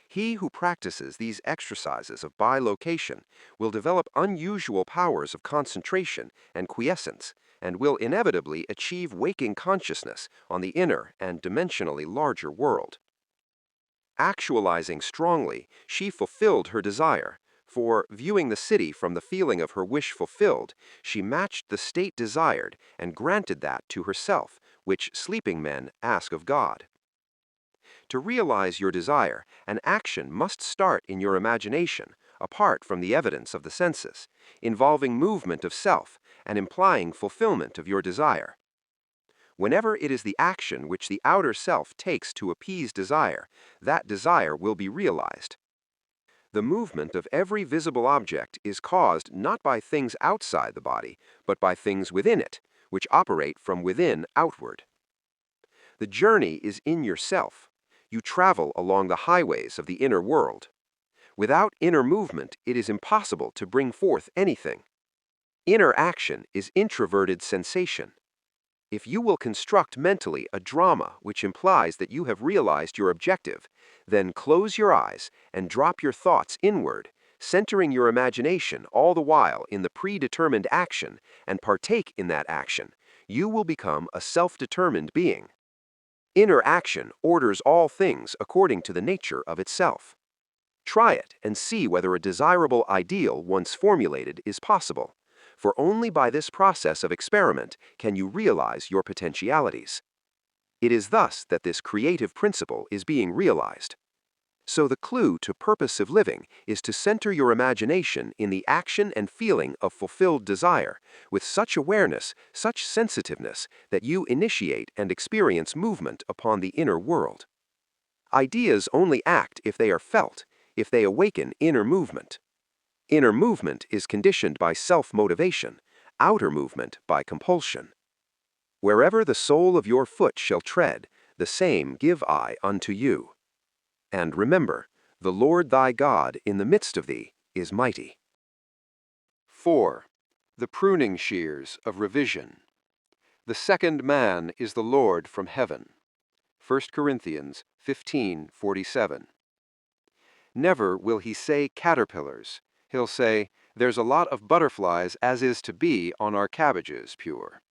He who practices these exercises of bilocation will develop unusual powers of concentration and quiescence, and will inevitably achieve waking consciousness on the inner and dimensionally larger world. Actualizing strongly, she fulfilled her desire, for, viewing the city from the feeling of her wish fulfilled, she matched the state desired and granted that to herself which sleeping men ask of God. To realize your desire, an action must start in your imagination, apart from the evidence of the senses, involving movement of self and implying fulfillment of your desire. Whenever it is the action which the outer self takes to appease desire, that desire will be realized. The movement of every visible object is caused not by things outside the body, but by things within it, which operate from within outward. The journey is in yourself. You travel along the highways of the inner world. Without inner movement, it is impossible to bring forth anything. Inner action is introverted sensation. If you will construct mentally a drama which implies that you have realized your objective, then close your eyes and drop your thoughts inward, centering your imagination all the while in the predetermined action, and partake in that action, you will become a self-determined being. Inner action orders all things according to the nature of itself. Try it and see whether a desirable ideal once formulated is possible, for only by this process of experiment can you realize your potentialities. It is thus that this creative principle is being realized. So the clue to purposive living is to center your imagination in the action and feeling of fulfilled desire, with such awareness, such sensitiveness, that you initiate and experience movement upon the inner world. Ideas only act if they are felt, if they awaken inner movement. Inner movement is conditioned by self-motivation, outer movement by compulsion. Wherever the sole of your foot shall tread, the same give I unto you. And remember, the Lord thy God in the midst of thee is mighty. 4. The pruning shears of revision. The second man is the Lord from heaven. 1 Corinthians 15:47. Never will he say caterpillars. He'll say, there's a lot of butterflies as is to be on our cabbages, pure.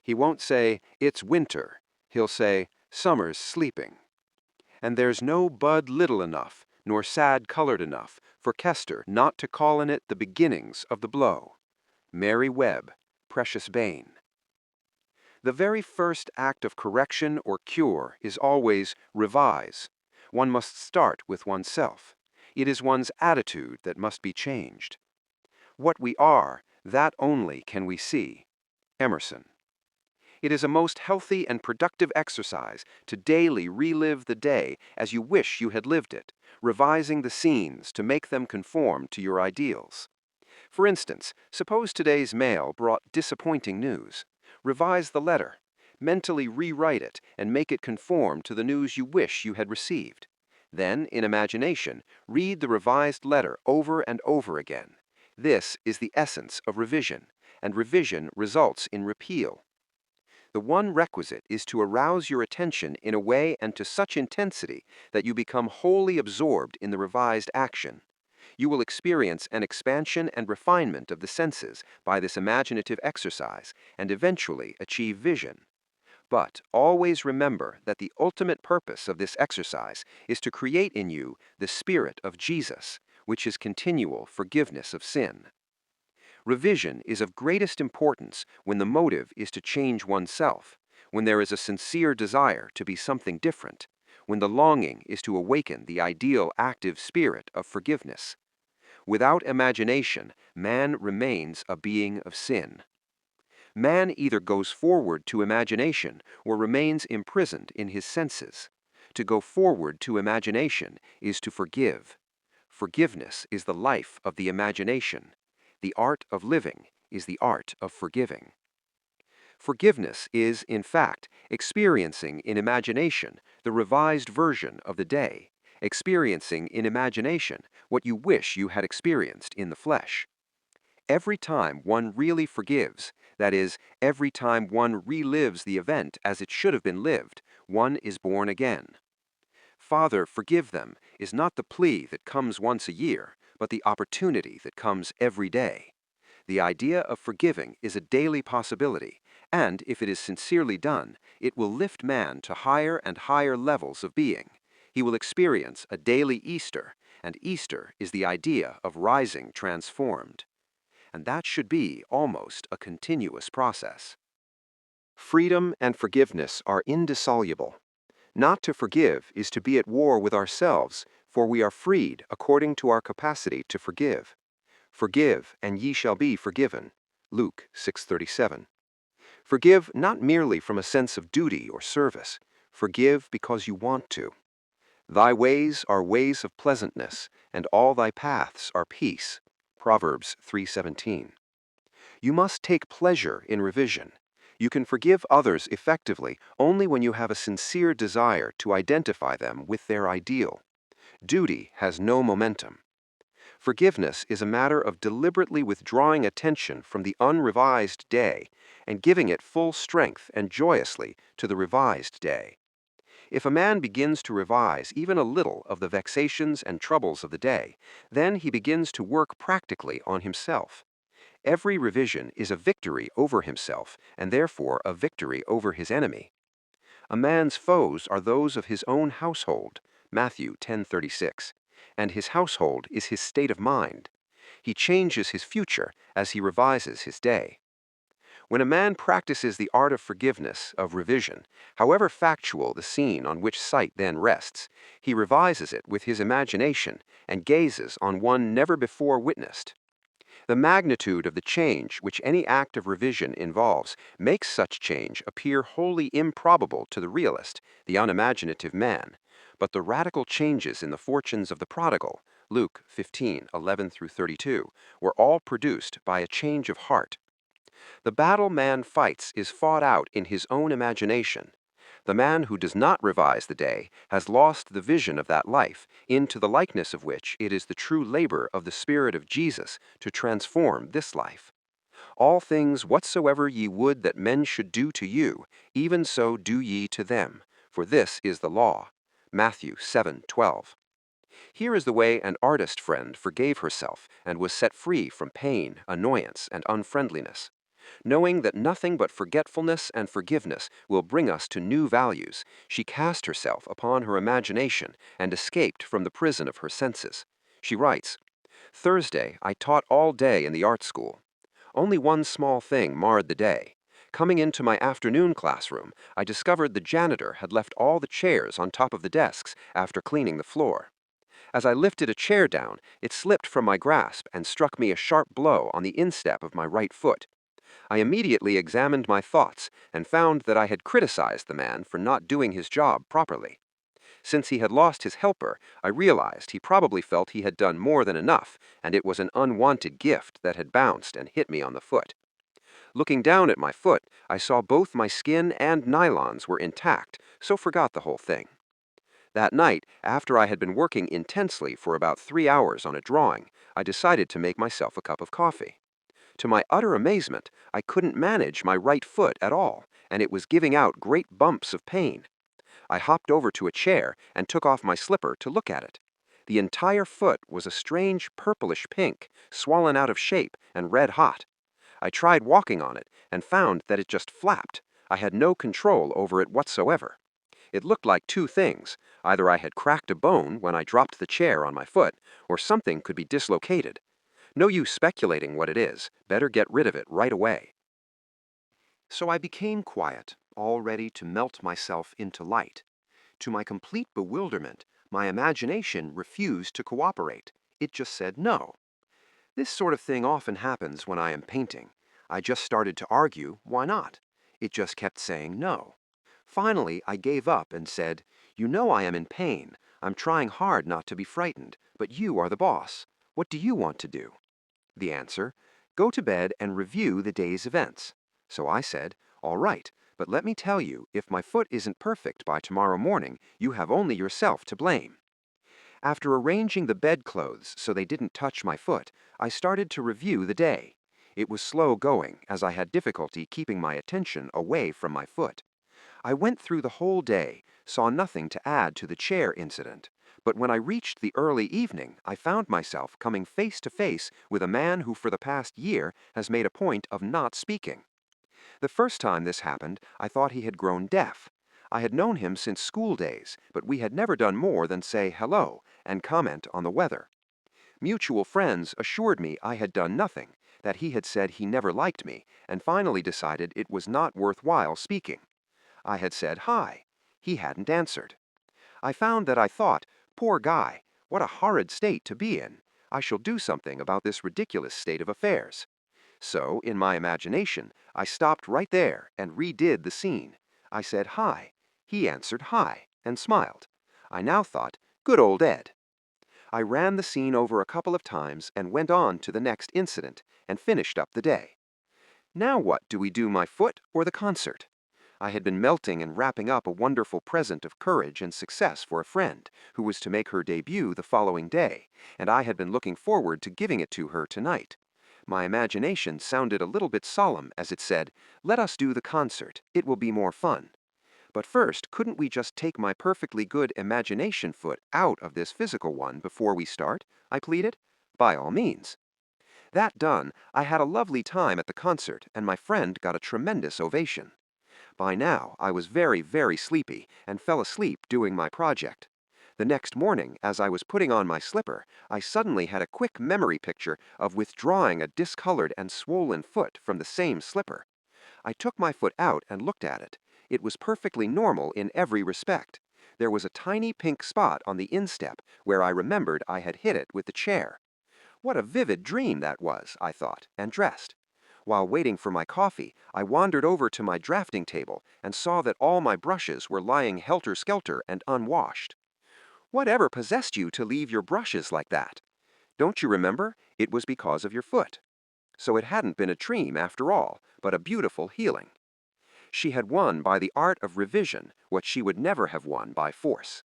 He won't say, it's winter. He'll say, summer's sleeping. And there's no bud little enough, nor sad colored enough, for Kester not to call in it the beginnings of the blow. Mary Webb, Precious Bane. The very first act of correction or cure is always revise. One must start with oneself. It is one's attitude that must be changed. What we are, that only can we see. Emerson. It is a most healthy and productive exercise to daily relive the day as you wish you had lived it, revising the scenes to make them conform to your ideals. For instance, suppose today's mail brought disappointing news. Revise the letter. Mentally rewrite it and make it conform to the news you wish you had received. Then, in imagination, read the revised letter over and over again. This is the essence of revision, and revision results in repeal. The one requisite is to arouse your attention in a way and to such intensity that you become wholly absorbed in the revised action. You will experience an expansion and refinement of the senses by this imaginative exercise and eventually achieve vision. But always remember that the ultimate purpose of this exercise is to create in you the Spirit of Jesus, which is continual forgiveness of sin. Revision is of greatest importance when the motive is to change oneself, when there is a sincere desire to be something different, when the longing is to awaken the ideal active spirit of forgiveness. Without imagination, man remains a being of sin. Man either goes forward to imagination or remains imprisoned in his senses. To go forward to imagination is to forgive. Forgiveness is the life of the imagination. The art of living is the art of forgiving. Forgiveness is, in fact, experiencing in imagination the revised version of the day, experiencing in imagination what you wish you had experienced in the flesh. Every time one really forgives, that is, every time one relives the event as it should have been lived, one is born again. Father, forgive them is not the plea that comes once a year, but the opportunity that comes every day. The idea of forgiving is a daily possibility, and if it is sincerely done, it will lift man to higher and higher levels of being. He will experience a daily Easter, and Easter is the idea of rising transformed. And that should be almost a continuous process. Freedom and forgiveness are indissoluble. Not to forgive is to be at war with ourselves, for we are freed according to our capacity to forgive. Forgive, and ye shall be forgiven. Luke 6:37. Forgive not merely from a sense of duty or service. Forgive because you want to. Thy ways are ways of pleasantness, and all thy paths are peace. Proverbs 3:17. You must take pleasure in revision. You can forgive others effectively only when you have a sincere desire to identify them with their ideal. Duty has no momentum. Forgiveness is a matter of deliberately withdrawing attention from the unrevised day and giving it full strength and joyously to the revised day. If a man begins to revise even a little of the vexations and troubles of the day, then he begins to work practically on himself. Every revision is a victory over himself and therefore a victory over his enemy. A man's foes are those of his own household, Matthew 10:36, and his household is his state of mind. He changes his future as he revises his day. When a man practices the art of forgiveness, of revision, however factual the scene on which sight then rests, he revises it with his imagination and gazes on one never before witnessed. The magnitude of the change which any act of revision involves makes such change appear wholly improbable to the realist, the unimaginative man, but the radical changes in the fortunes of the prodigal, Luke 15:11-32, were all produced by a change of heart. The battle man fights is fought out in his own imagination. The man who does not revise the day has lost the vision of that life, into the likeness of which it is the true labor of the Spirit of Jesus to transform this life. All things whatsoever ye would that men should do to you, even so do ye to them, for this is the law. Matthew 7:12. Here is the way an artist friend forgave herself and was set free from pain, annoyance, and unfriendliness. Knowing that nothing but forgetfulness and forgiveness will bring us to new values, she cast herself upon her imagination and escaped from the prison of her senses. She writes, Thursday, I taught all day in the art school. Only one small thing marred the day. Coming into my afternoon classroom, I discovered the janitor had left all the chairs on top of the desks after cleaning the floor. As I lifted a chair down, it slipped from my grasp and struck me a sharp blow on the instep of my right foot. I immediately examined my thoughts and found that I had criticized the man for not doing his job properly. Since he had lost his helper, I realized he probably felt he had done more than enough, and it was an unwanted gift that had bounced and hit me on the foot. Looking down at my foot, I saw both my skin and nylons were intact, so forgot the whole thing. That night, after I had been working intensely for about 3 hours on a drawing, I decided to make myself a cup of coffee. To my utter amazement, I couldn't manage my right foot at all, and it was giving out great bumps of pain. I hopped over to a chair and took off my slipper to look at it. The entire foot was a strange purplish pink, swollen out of shape and red hot. I tried walking on it and found that it just flapped. I had no control over it whatsoever. It looked like two things. Either I had cracked a bone when I dropped the chair on my foot, or something could be dislocated. No use speculating what it is. Better get rid of it right away. So I became quiet, all ready to melt myself into light. To my complete bewilderment, my imagination refused to cooperate. It just said no. This sort of thing often happens when I am painting. I just started to argue, why not? It just kept saying no. Finally, I gave up and said, You know I am in pain. I'm trying hard not to be frightened, but you are the boss. What do you want to do? The answer, Go to bed and review the day's events. So I said, All right, but let me tell you, if my foot isn't perfect by tomorrow morning, you have only yourself to blame. After arranging the bedclothes so they didn't touch my foot, I started to review the day. It was slow going, as I had difficulty keeping my attention away from my foot. I went through the whole day, saw nothing to add to the chair incident, but when I reached the early evening, I found myself coming face to face with a man who for the past year has made a point of not speaking. The first time this happened, I thought he had grown deaf. I had known him since school days, but we had never done more than say hello and comment on the weather. Mutual friends assured me I had done nothing, that he had said he never liked me, and finally decided it was not worthwhile speaking. I had said hi. He hadn't answered. I found that I thought, Poor guy, what a horrid state to be in. I shall do something about this ridiculous state of affairs. So, in my imagination, I stopped right there and redid the scene. I said hi. He answered hi and smiled. I now thought, Good old Ed. I ran the scene over a couple of times and went on to the next incident and finished up the day. Now what do we do, my foot or the concert? I had been melting and wrapping up a wonderful present of courage and success for a friend who was to make her debut the following day, and I had been looking forward to giving it to her tonight. My imagination sounded a little bit solemn as it said, Let us do the concert. It will be more fun. But first, couldn't we just take my perfectly good imagination foot out of this physical one before we start? I pleaded. By all means. That done, I had a lovely time at the concert, and my friend got a tremendous ovation. By now, I was very, very sleepy and fell asleep doing my project. The next morning, as I was putting on my slipper, I suddenly had a quick memory picture of withdrawing a discolored and swollen foot from the same slipper. I took my foot out and looked at it. It was perfectly normal in every respect. There was a tiny pink spot on the instep where I remembered I had hit it with the chair. What a vivid dream that was, I thought, and dressed. While waiting for my coffee, I wandered over to my drafting table and saw that all my brushes were lying helter-skelter and unwashed. Whatever possessed you to leave your brushes like that? Don't you remember? It was because of your foot. So it hadn't been a dream after all, but a beautiful healing. She had won by the art of revision what she would never have won by force.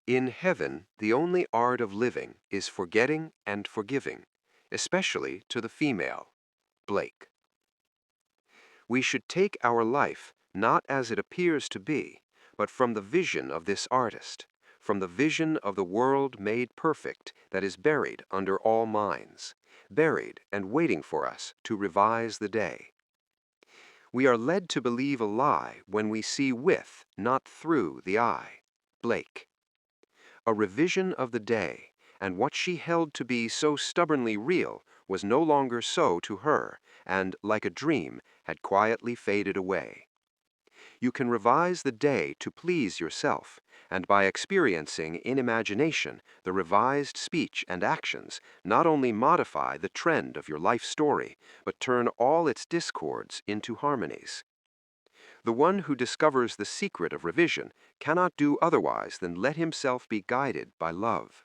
In heaven, the only art of living is forgetting and forgiving, especially to the female. Blake. We should take our life not as it appears to be, but from the vision of this artist, from the vision of the world made perfect that is buried under all minds, buried and waiting for us to revise the day. We are led to believe a lie when we see with, not through, the eye. Blake. A revision of the day, and what she held to be so stubbornly real was no longer so to her, and, like a dream, had quietly faded away. You can revise the day to please yourself, and by experiencing in imagination the revised speech and actions, not only modify the trend of your life story, but turn all its discords into harmonies. The one who discovers the secret of revision cannot do otherwise than let himself be guided by love.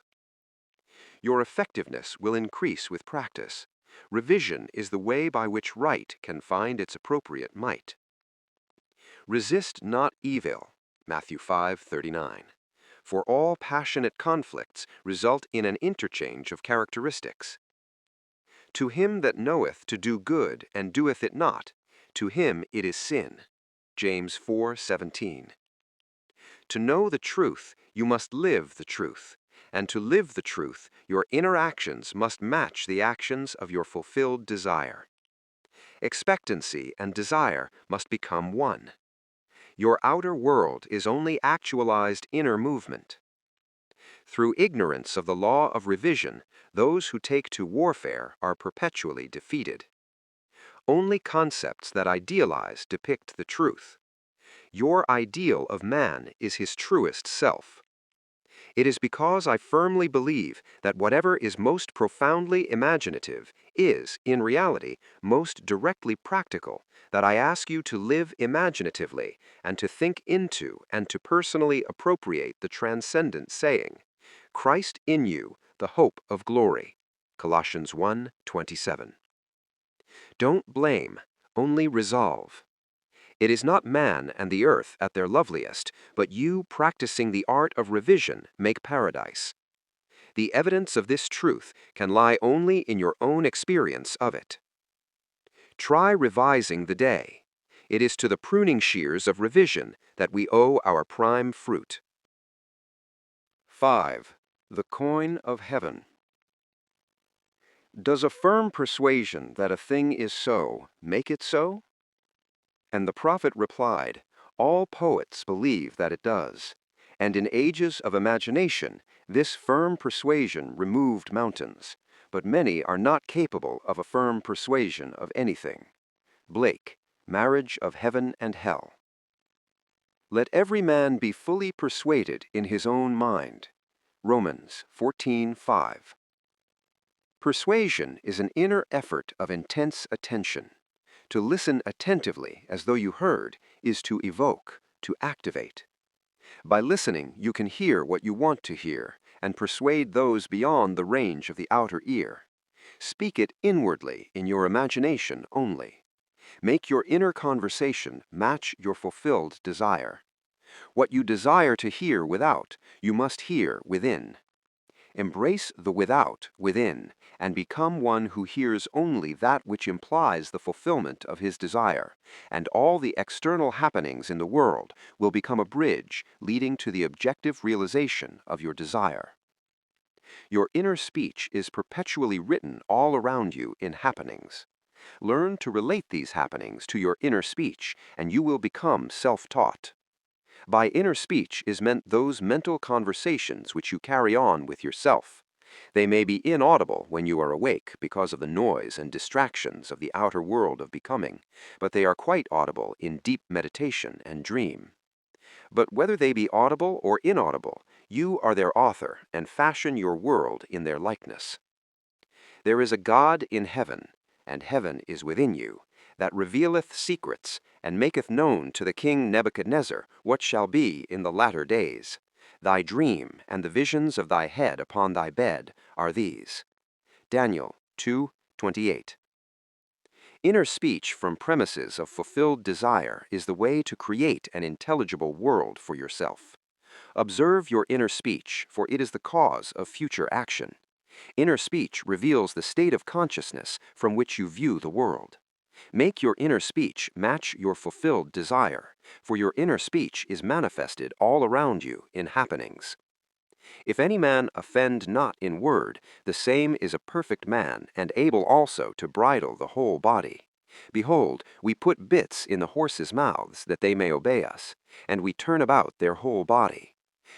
Your effectiveness will increase with practice. Revision is the way by which right can find its appropriate might. Resist not evil, Matthew 5:39. For all passionate conflicts result in an interchange of characteristics. To him that knoweth to do good and doeth it not, to him it is sin. James 4:17. To know the truth, you must live the truth, and to live the truth, your inner actions must match the actions of your fulfilled desire. Expectancy and desire must become one. Your outer world is only actualized inner movement. Through ignorance of the law of revision, those who take to warfare are perpetually defeated. Only concepts that idealize depict the truth. Your ideal of man is his truest self. It is because I firmly believe that whatever is most profoundly imaginative is, in reality, most directly practical, that I ask you to live imaginatively and to think into and to personally appropriate the transcendent saying, Christ in you, the hope of glory. Colossians 1:27. Don't blame, only resolve. It is not man and the earth at their loveliest, but you practicing the art of revision make paradise. The evidence of this truth can lie only in your own experience of it. Try revising the day. It is to the pruning shears of revision that we owe our prime fruit. 5. The coin of heaven. Does a firm persuasion that a thing is so make it so? And the prophet replied, All poets believe that it does, and in ages of imagination this firm persuasion removed mountains, but many are not capable of a firm persuasion of anything. Blake, Marriage of Heaven and Hell. Let every man be fully persuaded in his own mind. Romans 14:5. Persuasion is an inner effort of intense attention. To listen attentively as though you heard is to evoke, to activate. By listening, you can hear what you want to hear and persuade those beyond the range of the outer ear. Speak it inwardly in your imagination only. Make your inner conversation match your fulfilled desire. What you desire to hear without, you must hear within. Embrace the without within, and become one who hears only that which implies the fulfillment of his desire, and all the external happenings in the world will become a bridge leading to the objective realization of your desire. Your inner speech is perpetually written all around you in happenings. Learn to relate these happenings to your inner speech, and you will become self-taught. By inner speech is meant those mental conversations which you carry on with yourself. They may be inaudible when you are awake because of the noise and distractions of the outer world of becoming, but they are quite audible in deep meditation and dream. But whether they be audible or inaudible, you are their author and fashion your world in their likeness. There is a God in heaven, and heaven is within you, that revealeth secrets, and maketh known to the king Nebuchadnezzar what shall be in the latter days. Thy dream and the visions of thy head upon thy bed are these. Daniel 2:28. Inner speech from premises of fulfilled desire is the way to create an intelligible world for yourself. Observe your inner speech, for it is the cause of future action. Inner speech reveals the state of consciousness from which you view the world. Make your inner speech match your fulfilled desire, for your inner speech is manifested all around you in happenings. If any man offend not in word, the same is a perfect man, and able also to bridle the whole body. Behold, we put bits in the horses' mouths, that they may obey us, and we turn about their whole body.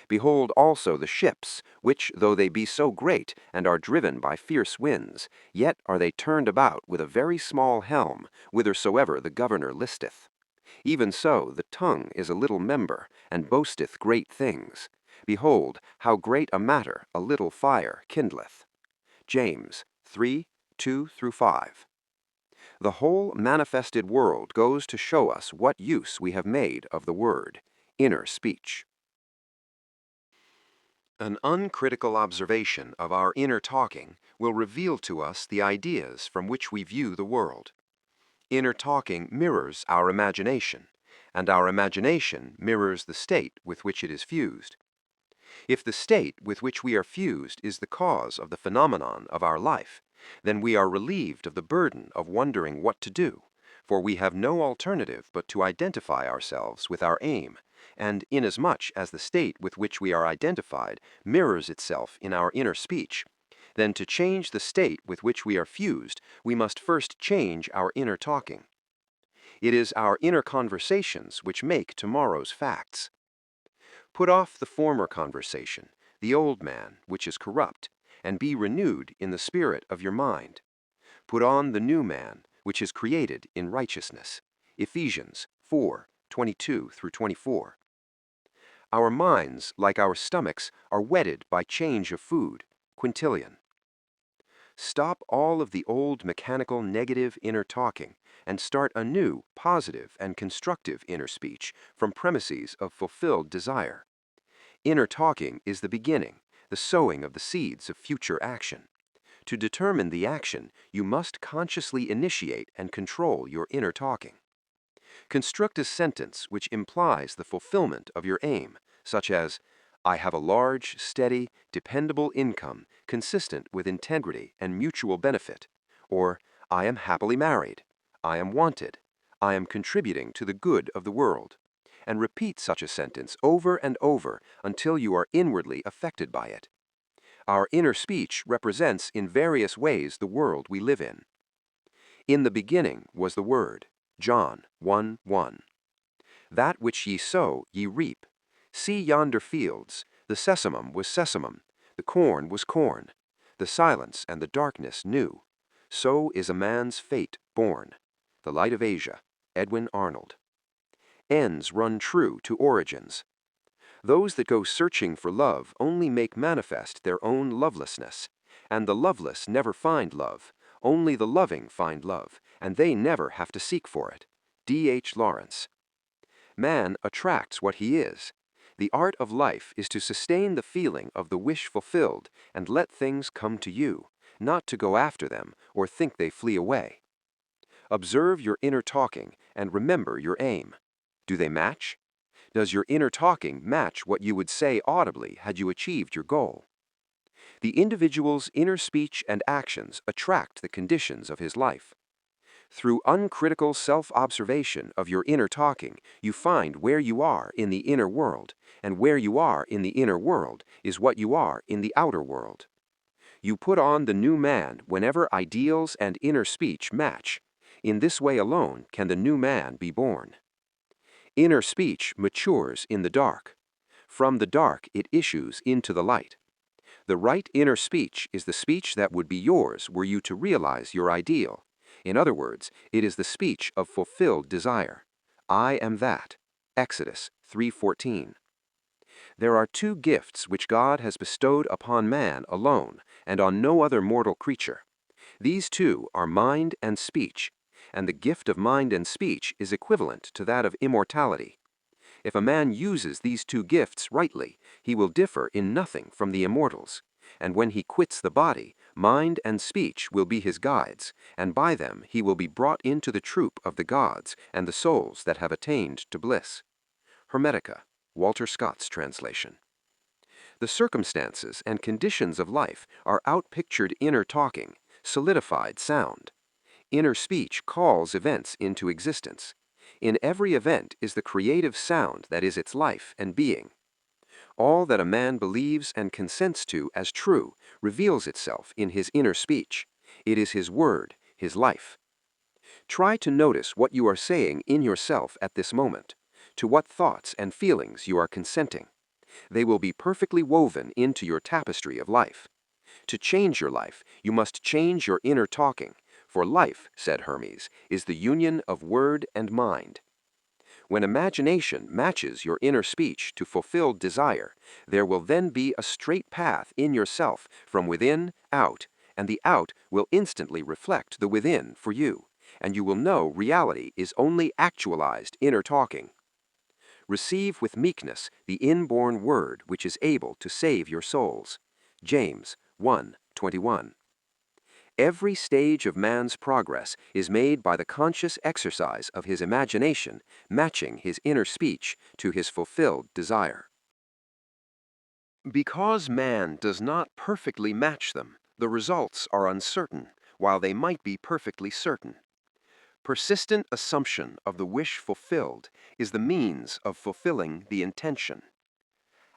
Behold also the ships, which, though they be so great, and are driven by fierce winds, yet are they turned about with a very small helm, whithersoever the governor listeth. Even so the tongue is a little member, and boasteth great things. Behold, how great a matter a little fire kindleth. James 3:2-5. The whole manifested world goes to show us what use we have made of the word, inner speech. An uncritical observation of our inner talking will reveal to us the ideas from which we view the world. Inner talking mirrors our imagination, and our imagination mirrors the state with which it is fused. If the state with which we are fused is the cause of the phenomenon of our life, then we are relieved of the burden of wondering what to do, for we have no alternative but to identify ourselves with our aim, and inasmuch as the state with which we are identified mirrors itself in our inner speech, then to change the state with which we are fused, we must first change our inner talking. It is our inner conversations which make tomorrow's facts. Put off the former conversation, the old man, which is corrupt, and be renewed in the spirit of your mind. Put on the new man, which is created in righteousness. Ephesians 4:22-24. Our minds, like our stomachs, are whetted by change of food. Quintilian. Stop all of the old mechanical negative inner talking and start a new, positive, and constructive inner speech from premises of fulfilled desire. Inner talking is the beginning, the sowing of the seeds of future action. To determine the action, you must consciously initiate and control your inner talking. Construct a sentence which implies the fulfillment of your aim, such as, I have a large, steady, dependable income consistent with integrity and mutual benefit, or I am happily married, I am wanted, I am contributing to the good of the world, and repeat such a sentence over and over until you are inwardly affected by it. Our inner speech represents in various ways the world we live in. In the beginning was the Word, John 1:1. That which ye sow ye reap. See yonder fields, the sesamum was sesamum, the corn was corn. The silence and the darkness knew. So is a man's fate born. The Light of Asia, Edwin Arnold. Ends run true to origins. Those that go searching for love only make manifest their own lovelessness, and the loveless never find love, only the loving find love, and they never have to seek for it. D.H. Lawrence. Man attracts what he is. The art of life is to sustain the feeling of the wish fulfilled and let things come to you, not to go after them or think they flee away. Observe your inner talking and remember your aim. Do they match? Does your inner talking match what you would say audibly had you achieved your goal? The individual's inner speech and actions attract the conditions of his life. Through uncritical self-observation of your inner talking, you find where you are in the inner world, and where you are in the inner world is what you are in the outer world. You put on the new man whenever ideals and inner speech match. In this way alone can the new man be born. Inner speech matures in the dark. From the dark it issues into the light. The right inner speech is the speech that would be yours were you to realize your ideal. In other words, it is the speech of fulfilled desire. I am that. Exodus 3:14. There are two gifts which God has bestowed upon man alone and on no other mortal creature. These two are mind and speech, and the gift of mind and speech is equivalent to that of immortality. If a man uses these two gifts rightly, he will differ in nothing from the immortals. And when he quits the body, mind and speech will be his guides, and by them he will be brought into the troop of the gods and the souls that have attained to bliss. Hermetica, Walter Scott's translation. The circumstances and conditions of life are outpictured inner talking, solidified sound. Inner speech calls events into existence. In every event is the creative sound that is its life and being. All that a man believes and consents to as true reveals itself in his inner speech. It is his word, his life. Try to notice what you are saying in yourself at this moment, to what thoughts and feelings you are consenting. They will be perfectly woven into your tapestry of life. To change your life, you must change your inner talking, for life, said Hermes, is the union of word and mind. When imagination matches your inner speech to fulfilled desire, there will then be a straight path in yourself from within out, and the out will instantly reflect the within for you, and you will know reality is only actualized inner talking. Receive with meekness the inborn word which is able to save your souls. James 1:21. Every stage of man's progress is made by the conscious exercise of his imagination, matching his inner speech to his fulfilled desire. Because man does not perfectly match them, the results are uncertain, while they might be perfectly certain. Persistent assumption of the wish fulfilled is the means of fulfilling the intention.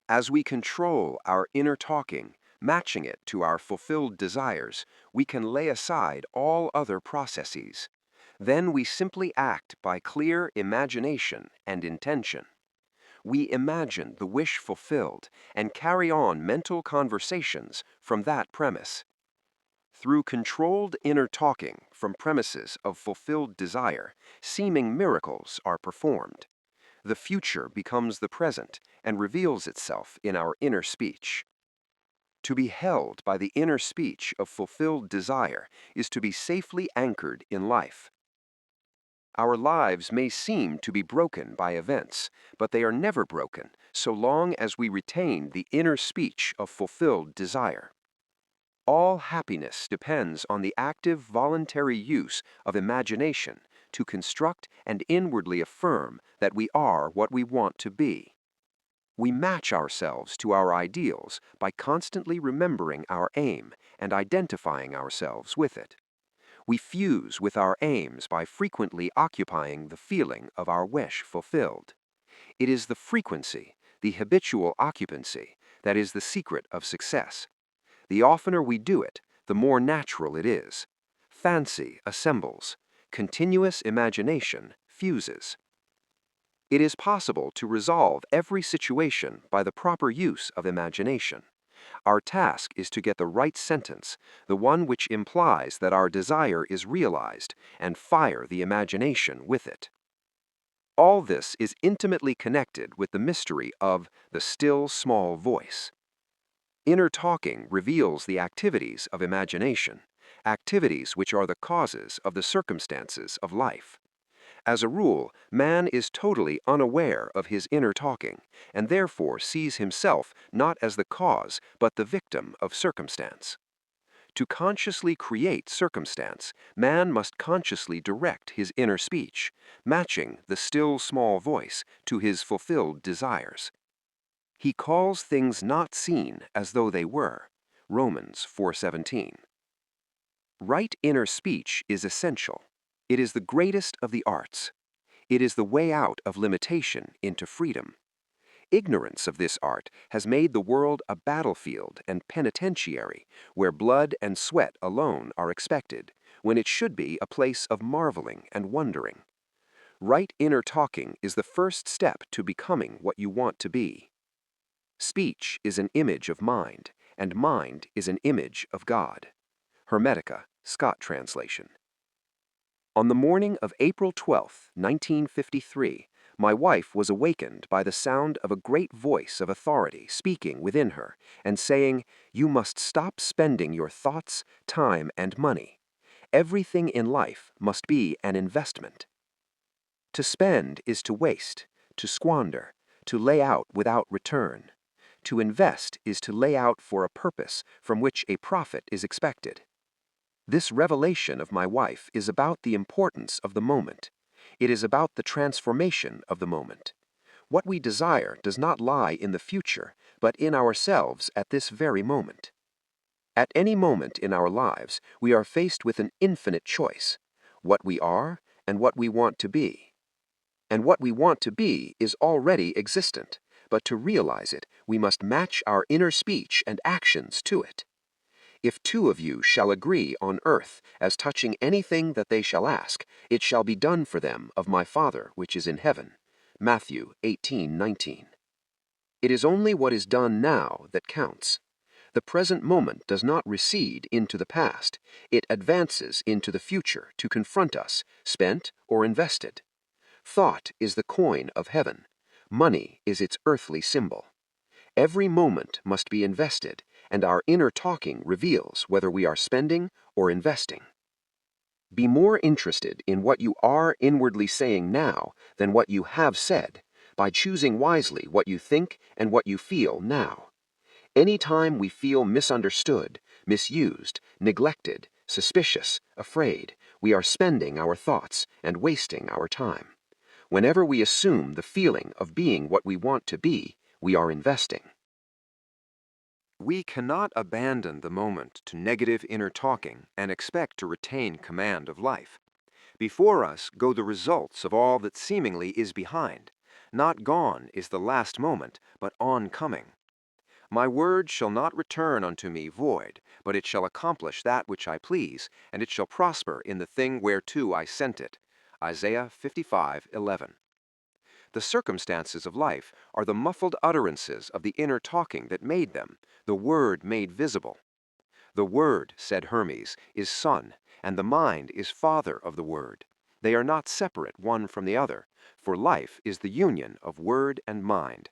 As we control our inner talking, matching it to our fulfilled desires, we can lay aside all other processes. Then we simply act by clear imagination and intention. We imagine the wish fulfilled and carry on mental conversations from that premise. Through controlled inner talking from premises of fulfilled desire, seeming miracles are performed. The future becomes the present and reveals itself in our inner speech. To be held by the inner speech of fulfilled desire is to be safely anchored in life. Our lives may seem to be broken by events, but they are never broken so long as we retain the inner speech of fulfilled desire. All happiness depends on the active voluntary use of imagination to construct and inwardly affirm that we are what we want to be. We match ourselves to our ideals by constantly remembering our aim and identifying ourselves with it. We fuse with our aims by frequently occupying the feeling of our wish fulfilled. It is the frequency, the habitual occupancy, that is the secret of success. The oftener we do it, the more natural it is. Fancy assembles. Continuous imagination fuses. It is possible to resolve every situation by the proper use of imagination. Our task is to get the right sentence, the one which implies that our desire is realized, and fire the imagination with it. All this is intimately connected with the mystery of the still small voice. Inner talking reveals the activities of imagination, activities which are the causes of the circumstances of life. As a rule, man is totally unaware of his inner talking, and therefore sees himself not as the cause but the victim of circumstance. To consciously create circumstance, man must consciously direct his inner speech, matching the still small voice to his fulfilled desires. He calls things not seen as though they were. Romans 4:17. Right inner speech is essential. It is the greatest of the arts. It is the way out of limitation into freedom. Ignorance of this art has made the world a battlefield and penitentiary where blood and sweat alone are expected, when it should be a place of marveling and wondering. Right inner talking is the first step to becoming what you want to be. Speech is an image of mind, and mind is an image of God. Hermetica, Scott translation. On the morning of April 12, 1953, my wife was awakened by the sound of a great voice of authority speaking within her and saying, "You must stop spending your thoughts, time, and money. Everything in life must be an investment." To spend is to waste, to squander, to lay out without return. To invest is to lay out for a purpose from which a profit is expected. This revelation of my wife is about the importance of the moment. It is about the transformation of the moment. What we desire does not lie in the future, but in ourselves at this very moment. At any moment in our lives, we are faced with an infinite choice: what we are and what we want to be. And what we want to be is already existent, but to realize it, we must match our inner speech and actions to it. If two of you shall agree on earth as touching anything that they shall ask, it shall be done for them of my Father which is in heaven. Matthew 18:19. It is only what is done now that counts. The present moment does not recede into the past. It advances into the future to confront us, spent or invested. Thought is the coin of heaven. Money is its earthly symbol. Every moment must be invested, and our inner talking reveals whether we are spending or investing. Be more interested in what you are inwardly saying now than what you have said, by choosing wisely what you think and what you feel now. Any time we feel misunderstood, misused, neglected, suspicious, afraid, we are spending our thoughts and wasting our time. Whenever we assume the feeling of being what we want to be, we are investing. We cannot abandon the moment to negative inner talking and expect to retain command of life. Before us go the results of all that seemingly is behind. Not gone is the last moment, but oncoming. My word shall not return unto me void, but it shall accomplish that which I please, and it shall prosper in the thing whereto I sent it. Isaiah 55:11. The circumstances of life are the muffled utterances of the inner talking that made them, the Word made visible. The Word, said Hermes, is Son, and the mind is Father of the Word. They are not separate one from the other, for life is the union of word and mind.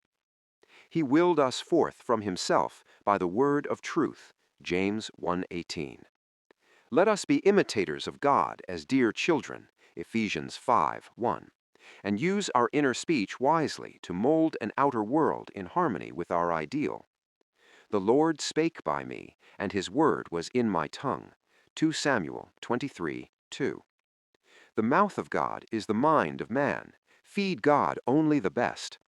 He willed us forth from himself by the word of truth, James 1:18. Let us be imitators of God as dear children, Ephesians 5:1. And use our inner speech wisely to mold an outer world in harmony with our ideal. The Lord spake by me, and his word was in my tongue. 2 Samuel 23:2. The mouth of God is the mind of man. Feed God only the best.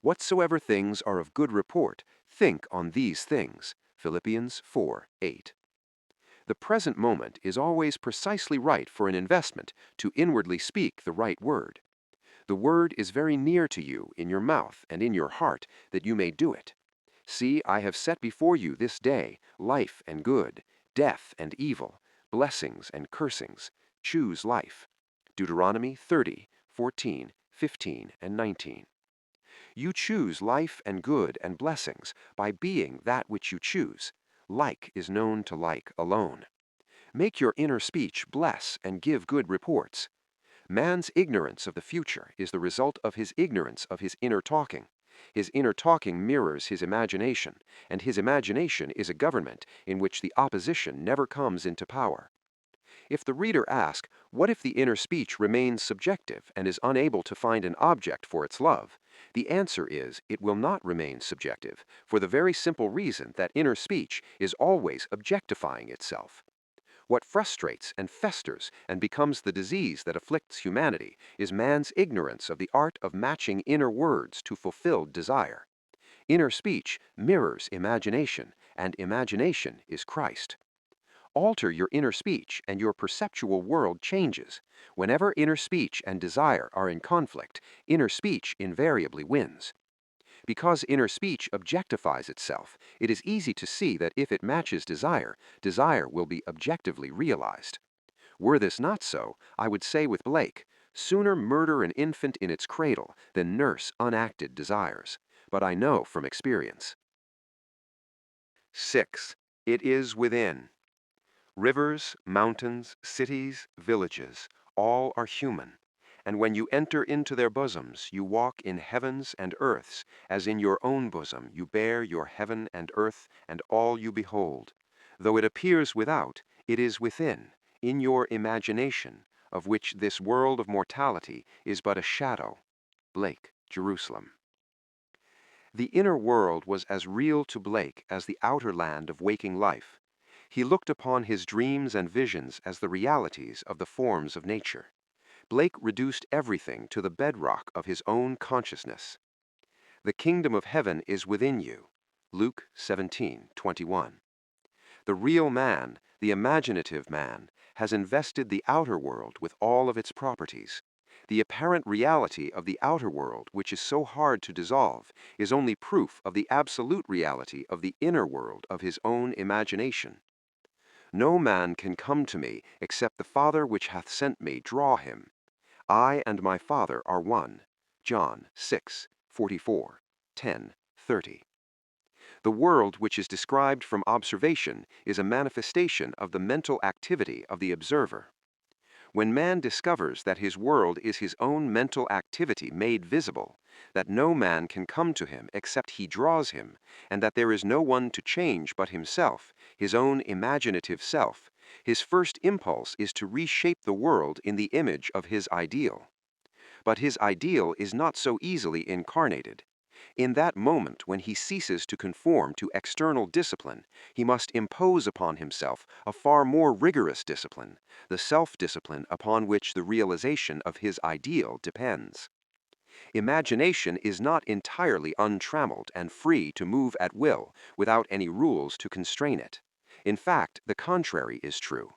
Whatsoever things are of good report, think on these things. Philippians 4:8. The present moment is always precisely right for an investment to inwardly speak the right word. The word is very near to you in your mouth and in your heart, that you may do it. See, I have set before you this day life and good, death and evil, blessings and cursings. Choose life. Deuteronomy 30:14, 15, and 19. You choose life and good and blessings by being that which you choose. Like is known to like alone. Make your inner speech bless and give good reports. Man's ignorance of the future is the result of his ignorance of his inner talking. His inner talking mirrors his imagination, and his imagination is a government in which the opposition never comes into power. If the reader ask, what if the inner speech remains subjective and is unable to find an object for its love? The answer is, it will not remain subjective, for the very simple reason that inner speech is always objectifying itself. What frustrates and festers and becomes the disease that afflicts humanity is man's ignorance of the art of matching inner words to fulfilled desire. Inner speech mirrors imagination, and imagination is Christ. Alter your inner speech and your perceptual world changes. Whenever inner speech and desire are in conflict, inner speech invariably wins. Because inner speech objectifies itself, it is easy to see that if it matches desire, desire will be objectively realized. Were this not so, I would say with Blake, sooner murder an infant in its cradle than nurse unacted desires. But I know from experience. 6. It is within. Rivers, mountains, cities, villages, all are human. And when you enter into their bosoms, you walk in heavens and earths, as in your own bosom you bear your heaven and earth and all you behold. Though it appears without, it is within, in your imagination, of which this world of mortality is but a shadow. Blake, Jerusalem. The inner world was as real to Blake as the outer land of waking life. He looked upon his dreams and visions as the realities of the forms of nature. Blake reduced everything to the bedrock of his own consciousness. The kingdom of heaven is within you. Luke 17:21. The real man, the imaginative man, has invested the outer world with all of its properties. The apparent reality of the outer world, which is so hard to dissolve, is only proof of the absolute reality of the inner world of his own imagination. No man can come to me except the Father which hath sent me draw him. I and my Father are one. John 6:44, 10:30. The world which is described from observation is a manifestation of the mental activity of the observer. When man discovers that his world is his own mental activity made visible, that no man can come to him except he draws him, and that there is no one to change but himself, his own imaginative self, his first impulse is to reshape the world in the image of his ideal. But his ideal is not so easily incarnated. In that moment when he ceases to conform to external discipline, he must impose upon himself a far more rigorous discipline, the self-discipline upon which the realization of his ideal depends. Imagination is not entirely untrammeled and free to move at will without any rules to constrain it. In fact, the contrary is true.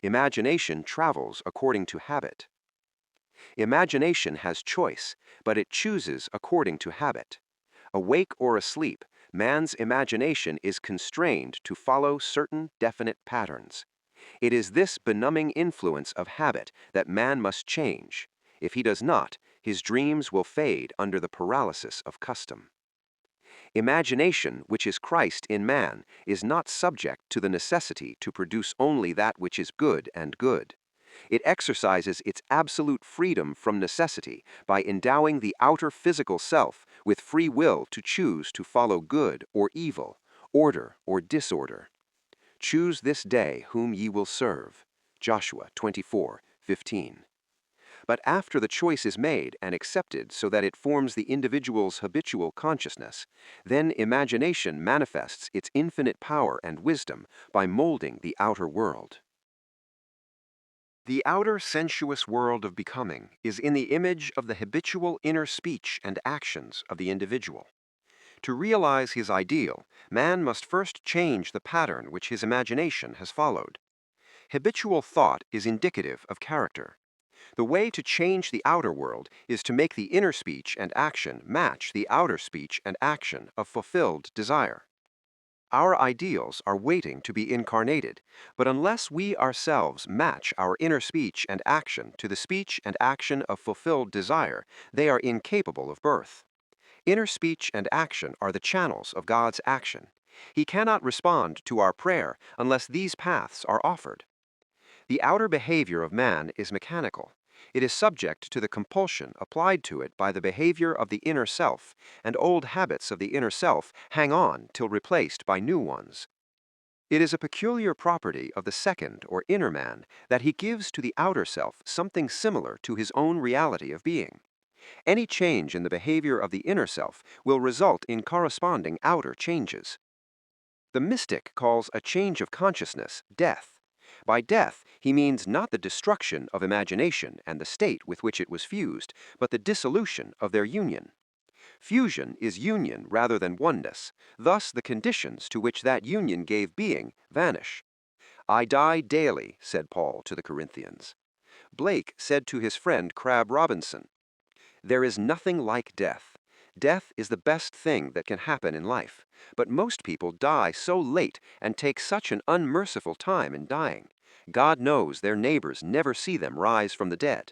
Imagination travels according to habit. Imagination has choice, but it chooses according to habit. Awake or asleep, man's imagination is constrained to follow certain definite patterns. It is this benumbing influence of habit that man must change. If he does not, his dreams will fade under the paralysis of custom. Imagination, which is Christ in man, is not subject to the necessity to produce only that which is good and good. It exercises its absolute freedom from necessity by endowing the outer physical self with free will to choose to follow good or evil, order or disorder. Choose this day whom ye will serve. Joshua 24:15. But after the choice is made and accepted so that it forms the individual's habitual consciousness, then imagination manifests its infinite power and wisdom by molding the outer world. The outer sensuous world of becoming is in the image of the habitual inner speech and actions of the individual. To realize his ideal, man must first change the pattern which his imagination has followed. Habitual thought is indicative of character. The way to change the outer world is to make the inner speech and action match the outer speech and action of fulfilled desire. Our ideals are waiting to be incarnated, but unless we ourselves match our inner speech and action to the speech and action of fulfilled desire, they are incapable of birth. Inner speech and action are the channels of God's action. He cannot respond to our prayer unless these paths are offered. The outer behavior of man is mechanical. It is subject to the compulsion applied to it by the behavior of the inner self, and old habits of the inner self hang on till replaced by new ones. It is a peculiar property of the second or inner man that he gives to the outer self something similar to his own reality of being. Any change in the behavior of the inner self will result in corresponding outer changes. The mystic calls a change of consciousness death. By death, he means not the destruction of imagination and the state with which it was fused, but the dissolution of their union. Fusion is union rather than oneness, thus the conditions to which that union gave being vanish. I die daily, said Paul to the Corinthians. Blake said to his friend Crabb Robinson, there is nothing like death. Death is the best thing that can happen in life, but most people die so late and take such an unmerciful time in dying. God knows their neighbors never see them rise from the dead.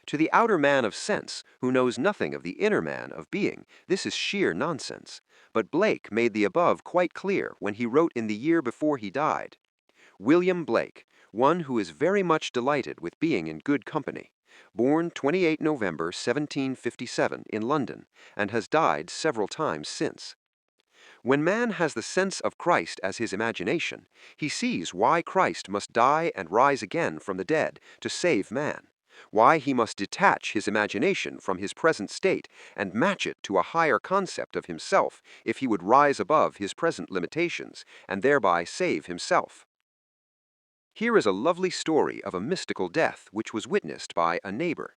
To the outer man of sense, who knows nothing of the inner man of being, this is sheer nonsense. But Blake made the above quite clear when he wrote in the year before he died, William Blake, one who is very much delighted with being in good company, born 28 November 1757 in London, and has died several times since. When man has the sense of Christ as his imagination, he sees why Christ must die and rise again from the dead to save man. why he must detach his imagination from his present state and match it to a higher concept of himself if he would rise above his present limitations and thereby save himself. Here is a lovely story of a mystical death which was witnessed by a neighbor.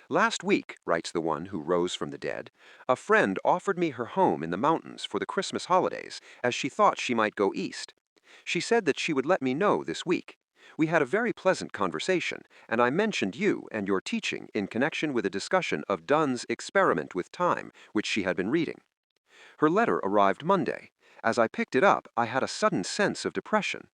"Last week," writes the one who rose from the dead, "a friend offered me her home in the mountains for the Christmas holidays, as she thought she might go east. She said that she would let me know this week. We had a very pleasant conversation, and I mentioned you and your teaching in connection with a discussion of Dunn's Experiment with Time, which she had been reading. Her letter arrived Monday. As I picked it up, I had a sudden sense of depression.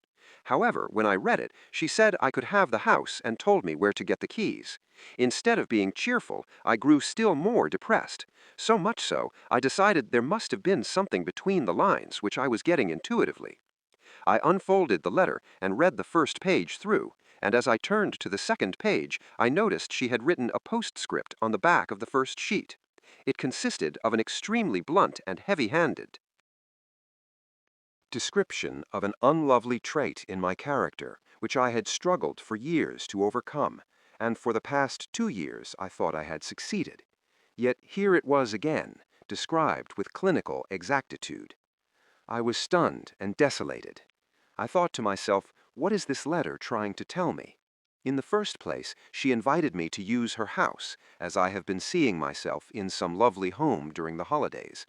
However, when I read it, she said I could have the house and told me where to get the keys. Instead of being cheerful, I grew still more depressed. So much so, I decided there must have been something between the lines which I was getting intuitively. I unfolded the letter and read the first page through, and as I turned to the second page, I noticed she had written a postscript on the back of the first sheet. It consisted of an extremely blunt and heavy-handed description of an unlovely trait in my character, which I had struggled for years to overcome, and for the past 2 years I thought I had succeeded. Yet here it was again, described with clinical exactitude. I was stunned and desolated. I thought to myself, what is this letter trying to tell me? In the first place, she invited me to use her house, as I have been seeing myself in some lovely home during the holidays.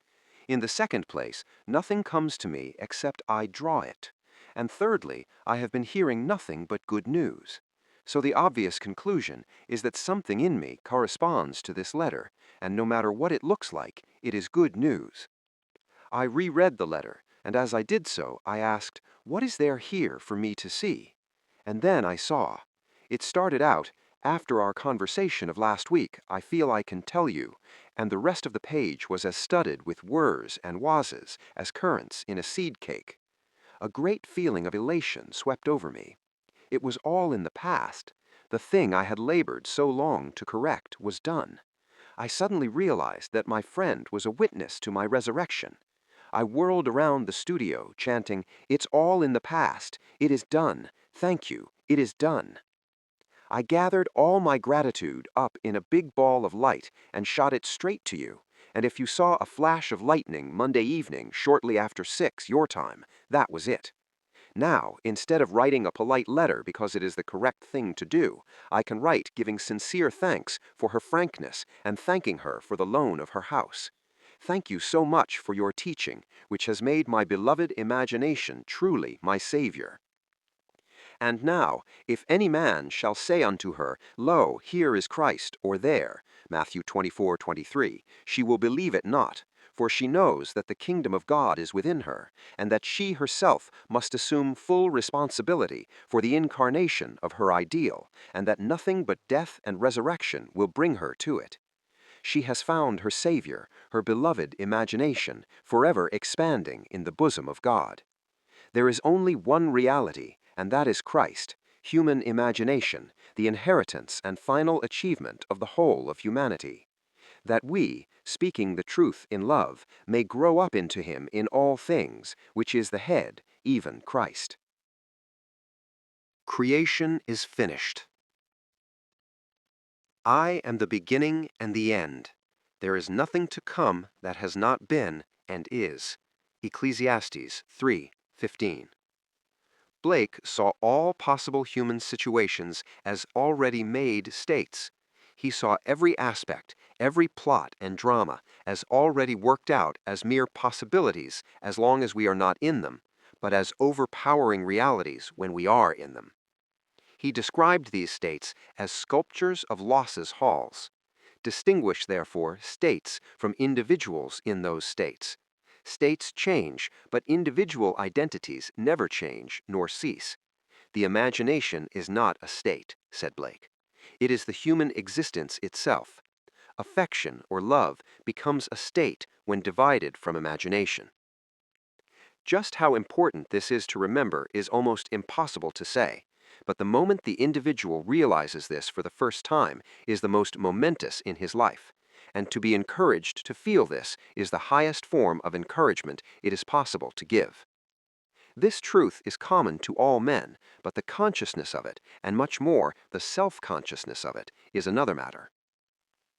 In the second place, nothing comes to me except I draw it. And thirdly, I have been hearing nothing but good news. So the obvious conclusion is that something in me corresponds to this letter, and no matter what it looks like, it is good news. I reread the letter, and as I did so, I asked, what is there here for me to see? And then I saw. It started out, after our conversation of last week, I feel I can tell you, and the rest of the page was as studded with wers and wases as currants in a seed cake. A great feeling of elation swept over me. It was all in the past. The thing I had labored so long to correct was done. I suddenly realized that my friend was a witness to my resurrection. I whirled around the studio, chanting, "It's all in the past. It is done. Thank you. It is done." I gathered all my gratitude up in a big ball of light and shot it straight to you. And if you saw a flash of lightning Monday evening shortly after 6 your time, that was it. Now, instead of writing a polite letter because it is the correct thing to do, I can write giving sincere thanks for her frankness and thanking her for the loan of her house. Thank you so much for your teaching, which has made my beloved imagination truly my Savior. And now, if any man shall say unto her, Lo, here is Christ, or there, Matthew 24:23, she will believe it not, for she knows that the kingdom of God is within her, and that she herself must assume full responsibility for the incarnation of her ideal, and that nothing but death and resurrection will bring her to it. She has found her Savior, her beloved imagination, forever expanding in the bosom of God. There is only one reality, and that is Christ, human imagination, the inheritance and final achievement of the whole of humanity. That we, speaking the truth in love, may grow up into him in all things, which is the head, even Christ. Creation is finished. I am the beginning and the end. There is nothing to come that has not been and is. Ecclesiastes 3:15. Blake saw all possible human situations as already made states. He saw every aspect, every plot and drama as already worked out as mere possibilities as long as we are not in them, but as overpowering realities when we are in them. He described these states as sculptures of losses halls. Distinguish, therefore, states from individuals in those states. States change, but individual identities never change nor cease. The imagination is not a state, said Blake. It is the human existence itself. Affection or love becomes a state when divided from imagination. Just how important this is to remember is almost impossible to say, but the moment the individual realizes this for the first time is the most momentous in his life, and to be encouraged to feel this is the highest form of encouragement it is possible to give. This truth is common to all men, but the consciousness of it, and much more, the self-consciousness of it, is another matter.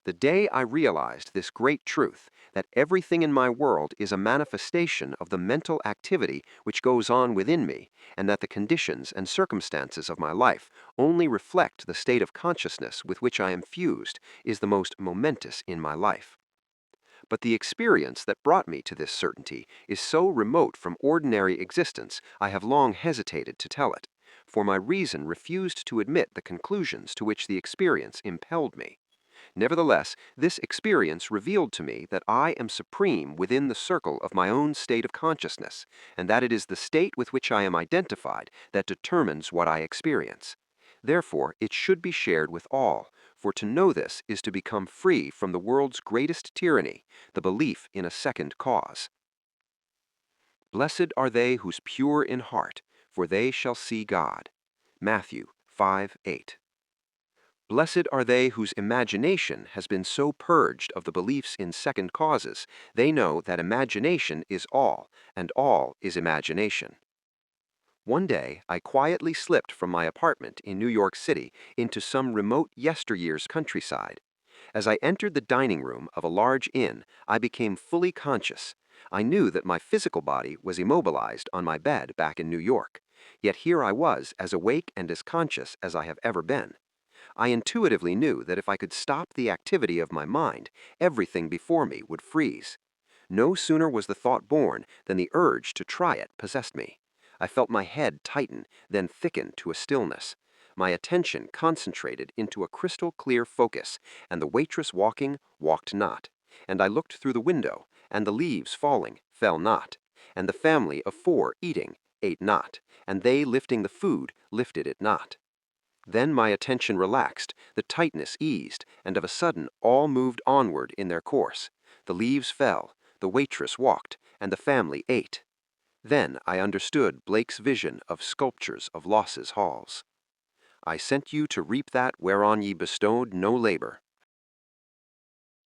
The day I realized this great truth, that everything in my world is a manifestation of the mental activity which goes on within me, and that the conditions and circumstances of my life only reflect the state of consciousness with which I am fused, is the most momentous in my life. But the experience that brought me to this certainty is so remote from ordinary existence, I have long hesitated to tell it, for my reason refused to admit the conclusions to which the experience impelled me. Nevertheless, this experience revealed to me that I am supreme within the circle of my own state of consciousness, and that it is the state with which I am identified that determines what I experience. Therefore, it should be shared with all, for to know this is to become free from the world's greatest tyranny, the belief in a second cause. Blessed are they who's pure in heart, for they shall see God. Matthew 5:8. Blessed are they whose imagination has been so purged of the beliefs in second causes, they know that imagination is all, and all is imagination. One day, I quietly slipped from my apartment in New York City into some remote yesteryear's countryside. As I entered the dining room of a large inn, I became fully conscious. I knew that my physical body was immobilized on my bed back in New York. Yet here I was, as awake and as conscious as I have ever been. I intuitively knew that if I could stop the activity of my mind, everything before me would freeze. No sooner was the thought born than the urge to try it possessed me. I felt my head tighten, then thicken to a stillness. My attention concentrated into a crystal clear focus, and the waitress walking walked not. And I looked through the window, and the leaves falling fell not. And the family of 4 eating ate not, and they lifting the food lifted it not. Then my attention relaxed, the tightness eased, and of a sudden all moved onward in their course. The leaves fell, the waitress walked, and the family ate. Then I understood Blake's vision of sculptures of losses halls. I sent you to reap that whereon ye bestowed no labor.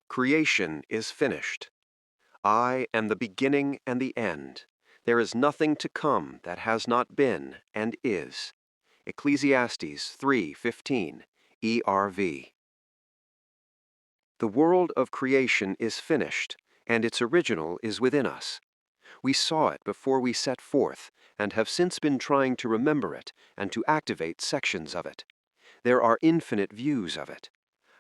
Creation is finished. I am the beginning and the end. There is nothing to come that has not been and is. Ecclesiastes 3:15, ERV. The world of creation is finished, and its original is within us. We saw it before we set forth, and have since been trying to remember it and to activate sections of it. There are infinite views of it.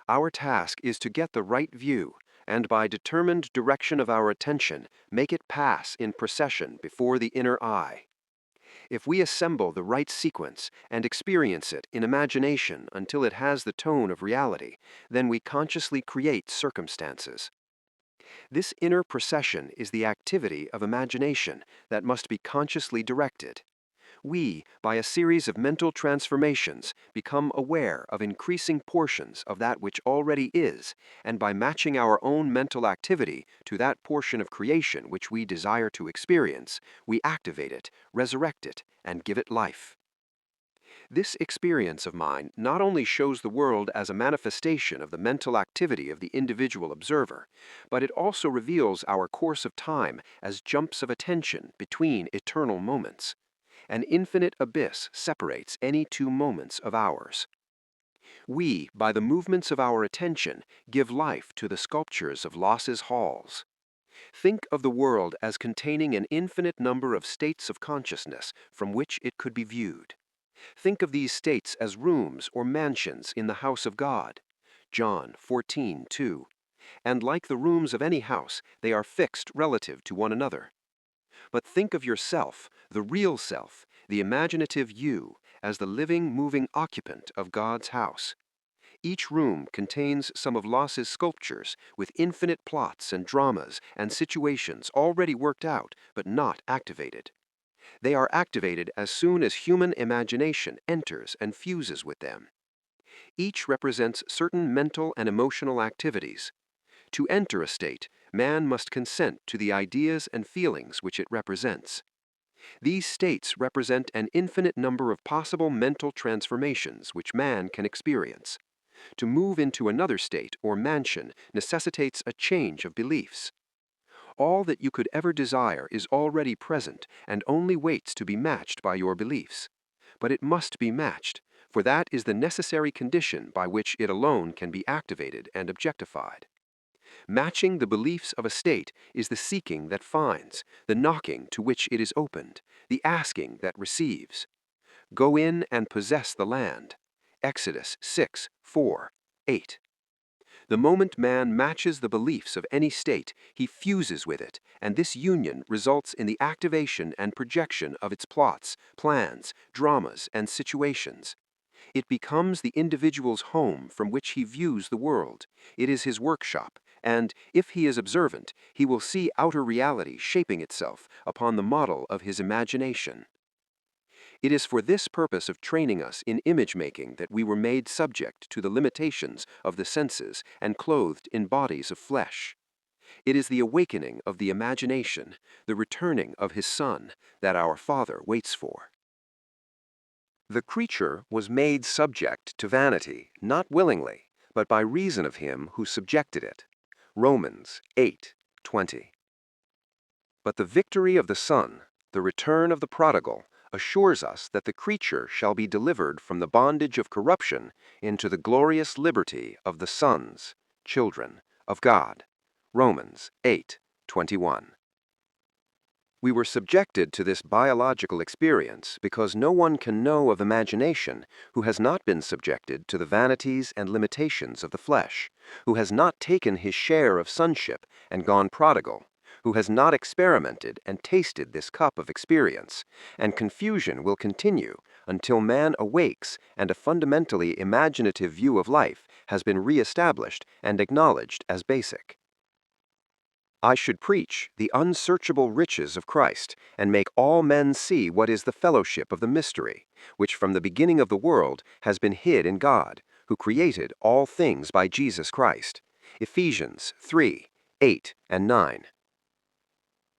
Our task is to get the right view, and by determined direction of our attention, make it pass in procession before the inner eye. If we assemble the right sequence and experience it in imagination until it has the tone of reality, then we consciously create circumstances. This inner procession is the activity of imagination that must be consciously directed. We, by a series of mental transformations, become aware of increasing portions of that which already is, and by matching our own mental activity to that portion of creation which we desire to experience, we activate it, resurrect it, and give it life. This experience of mine not only shows the world as a manifestation of the mental activity of the individual observer, but it also reveals our course of time as jumps of attention between eternal moments. An infinite abyss separates any 2 moments of ours. We, by the movements of our attention, give life to the sculptures of losses halls. Think of the world as containing an infinite number of states of consciousness from which it could be viewed. Think of these states as rooms or mansions in the house of God. John 14:2. And like the rooms of any house, they are fixed relative to one another. But think of yourself, the real self, the imaginative you, as the living, moving occupant of God's house. Each room contains some of Los's sculptures with infinite plots and dramas and situations already worked out but not activated. They are activated as soon as human imagination enters and fuses with them. Each represents certain mental and emotional activities. To enter a state, man must consent to the ideas and feelings which it represents. These states represent an infinite number of possible mental transformations which man can experience. To move into another state or mansion necessitates a change of beliefs. All that you could ever desire is already present and only waits to be matched by your beliefs. But it must be matched, for that is the necessary condition by which it alone can be activated and objectified. Matching the beliefs of a state is the seeking that finds, the knocking to which it is opened, the asking that receives. Go in and possess the land. Exodus 6:4, 8. The moment man matches the beliefs of any state, he fuses with it, and this union results in the activation and projection of its plots, plans, dramas, and situations. It becomes the individual's home from which he views the world. It is his workshop, and, if he is observant, he will see outer reality shaping itself upon the model of his imagination. It is for this purpose of training us in image-making that we were made subject to the limitations of the senses and clothed in bodies of flesh. It is the awakening of the imagination, the returning of his Son, that our Father waits for. The creature was made subject to vanity, not willingly, but by reason of him who subjected it. Romans 8:20. But the victory of the Son, the return of the prodigal, assures us that the creature shall be delivered from the bondage of corruption into the glorious liberty of the sons, children of God. Romans 8:21. We were subjected to this biological experience because no one can know of imagination who has not been subjected to the vanities and limitations of the flesh, who has not taken his share of sonship and gone prodigal, who has not experimented and tasted this cup of experience, and confusion will continue until man awakes and a fundamentally imaginative view of life has been re-established and acknowledged as basic. I should preach the unsearchable riches of Christ and make all men see what is the fellowship of the mystery, which from the beginning of the world has been hid in God, who created all things by Jesus Christ. Ephesians 3:8 and 9.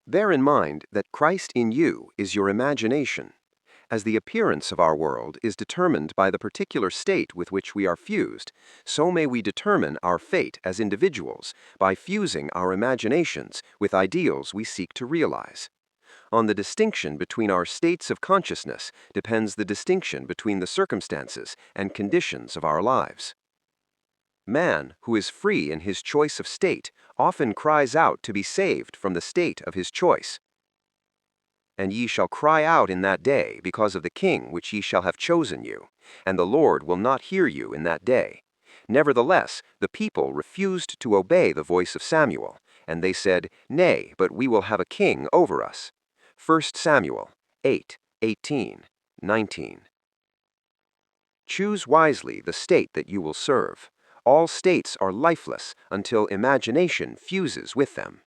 Bear in mind that Christ in you is your imagination. As the appearance of our world is determined by the particular state with which we are fused, so may we determine our fate as individuals by fusing our imaginations with ideals we seek to realize. On the distinction between our states of consciousness depends the distinction between the circumstances and conditions of our lives. Man, who is free in his choice of state, often cries out to be saved from the state of his choice. And ye shall cry out in that day because of the king which ye shall have chosen you, and the Lord will not hear you in that day. Nevertheless, the people refused to obey the voice of Samuel, and they said, Nay, but we will have a king over us. 1 Samuel 8:18, 19. Choose wisely the state that you will serve. All states are lifeless until imagination fuses with them.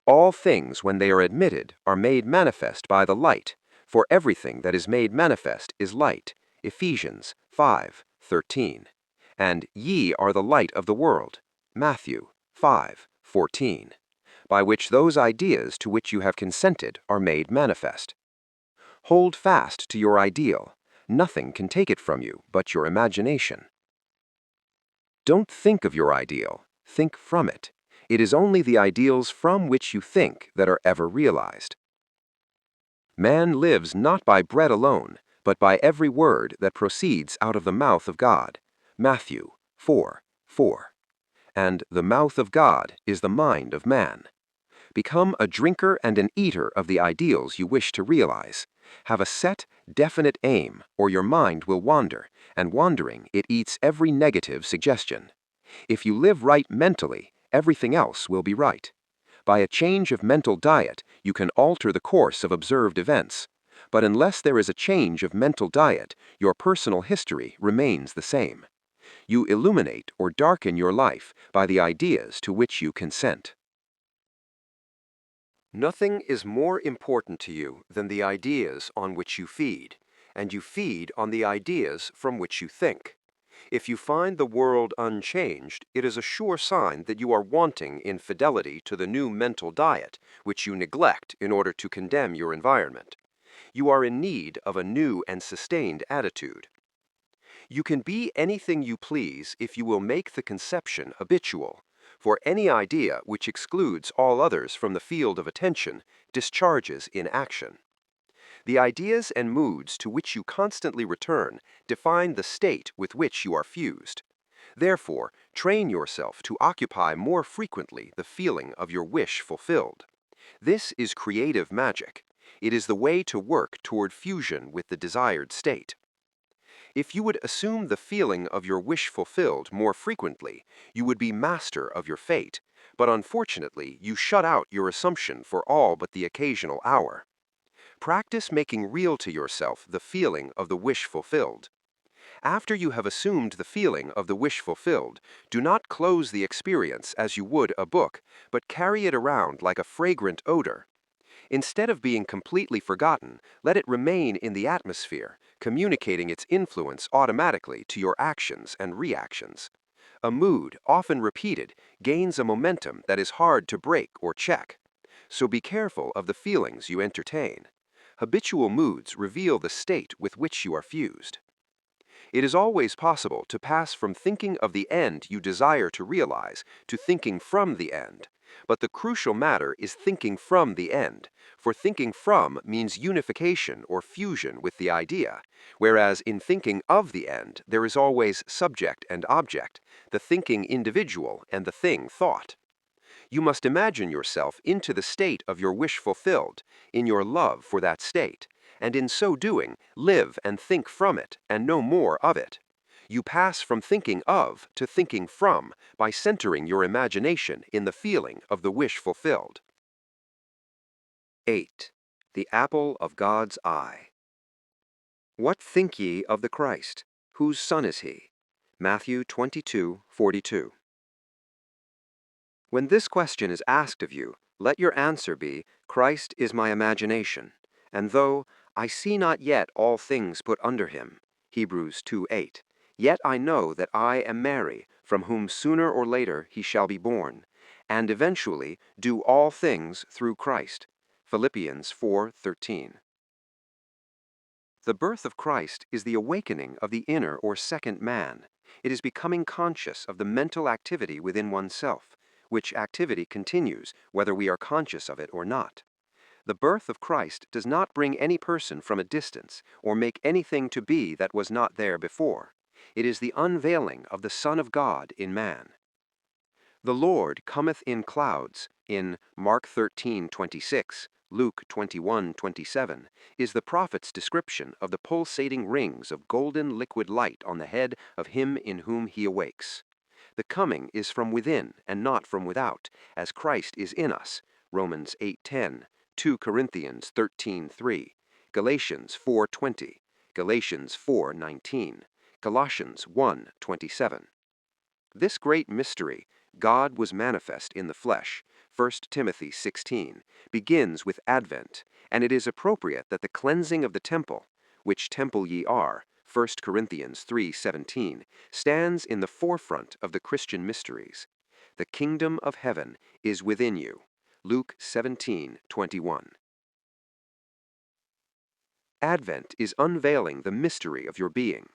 All things, when they are admitted, are made manifest by the light, for everything that is made manifest is light. Ephesians 5:13. And ye are the light of the world. Matthew 5:14. By which those ideas to which you have consented are made manifest. Hold fast to your ideal. Nothing can take it from you but your imagination. Don't think of your ideal, think from it. It is only the ideals from which you think that are ever realized. Man lives not by bread alone, but by every word that proceeds out of the mouth of God. Matthew 4:4. And the mouth of God is the mind of man. Become a drinker and an eater of the ideals you wish to realize. Have a set, definite aim, or your mind will wander, and wandering, it eats every negative suggestion. If you live right mentally, everything else will be right. By a change of mental diet, you can alter the course of observed events. But unless there is a change of mental diet, your personal history remains the same. You illuminate or darken your life by the ideas to which you consent. Nothing is more important to you than the ideas on which you feed, and you feed on the ideas from which you think. If you find the world unchanged, it is a sure sign that you are wanting in fidelity to the new mental diet, which you neglect in order to condemn your environment. You are in need of a new and sustained attitude. You can be anything you please if you will make the conception habitual, for any idea which excludes all others from the field of attention discharges in action. The ideas and moods to which you constantly return define the state with which you are fused. Therefore, train yourself to occupy more frequently the feeling of your wish fulfilled. This is creative magic. It is the way to work toward fusion with the desired state. If you would assume the feeling of your wish fulfilled more frequently, you would be master of your fate, but unfortunately, you shut out your assumption for all but the occasional hour. Practice making real to yourself the feeling of the wish fulfilled. After you have assumed the feeling of the wish fulfilled, do not close the experience as you would a book, but carry it around like a fragrant odor. Instead of being completely forgotten, let it remain in the atmosphere, communicating its influence automatically to your actions and reactions. A mood, often repeated, gains a momentum that is hard to break or check. So be careful of the feelings you entertain. Habitual moods reveal the state with which you are fused. It is always possible to pass from thinking of the end you desire to realize to thinking from the end. But the crucial matter is thinking from the end, for thinking from means unification or fusion with the idea, whereas in thinking of the end there is always subject and object, the thinking individual and the thing thought. You must imagine yourself into the state of your wish fulfilled, in your love for that state, and in so doing, live and think from it, and no more of it. You pass from thinking of to thinking from by centering your imagination in the feeling of the wish fulfilled. 8. The apple of God's eye. What think ye of the Christ? Whose son is he? Matthew 22:42. When this question is asked of you, let your answer be, Christ is my imagination, and though I see not yet all things put under him, Hebrews 2:8, yet I know that I am Mary, from whom sooner or later he shall be born, and eventually do all things through Christ, Philippians 4:13. The birth of Christ is the awakening of the inner or second man. It is becoming conscious of the mental activity within oneself, which activity continues whether we are conscious of it or not. The birth of Christ does not bring any person from a distance or make anything to be that was not there before. It is the unveiling of the Son of God in man. The Lord cometh in clouds, in Mark 13:26, Luke 21:27, is the prophet's description of the pulsating rings of golden liquid light on the head of him in whom he awakes. The coming is from within and not from without, as Christ is in us, Romans 8:10, 2 Corinthians 13:3, Galatians 4:20, Galatians 4:19, Colossians 1:27. This great mystery, God was manifest in the flesh, 1 Timothy 16, begins with Advent, and it is appropriate that the cleansing of the temple, which temple ye are, 1 Corinthians 3:17, stands in the forefront of the Christian mysteries. The kingdom of heaven is within you, Luke 17:21. Advent is unveiling the mystery of your being.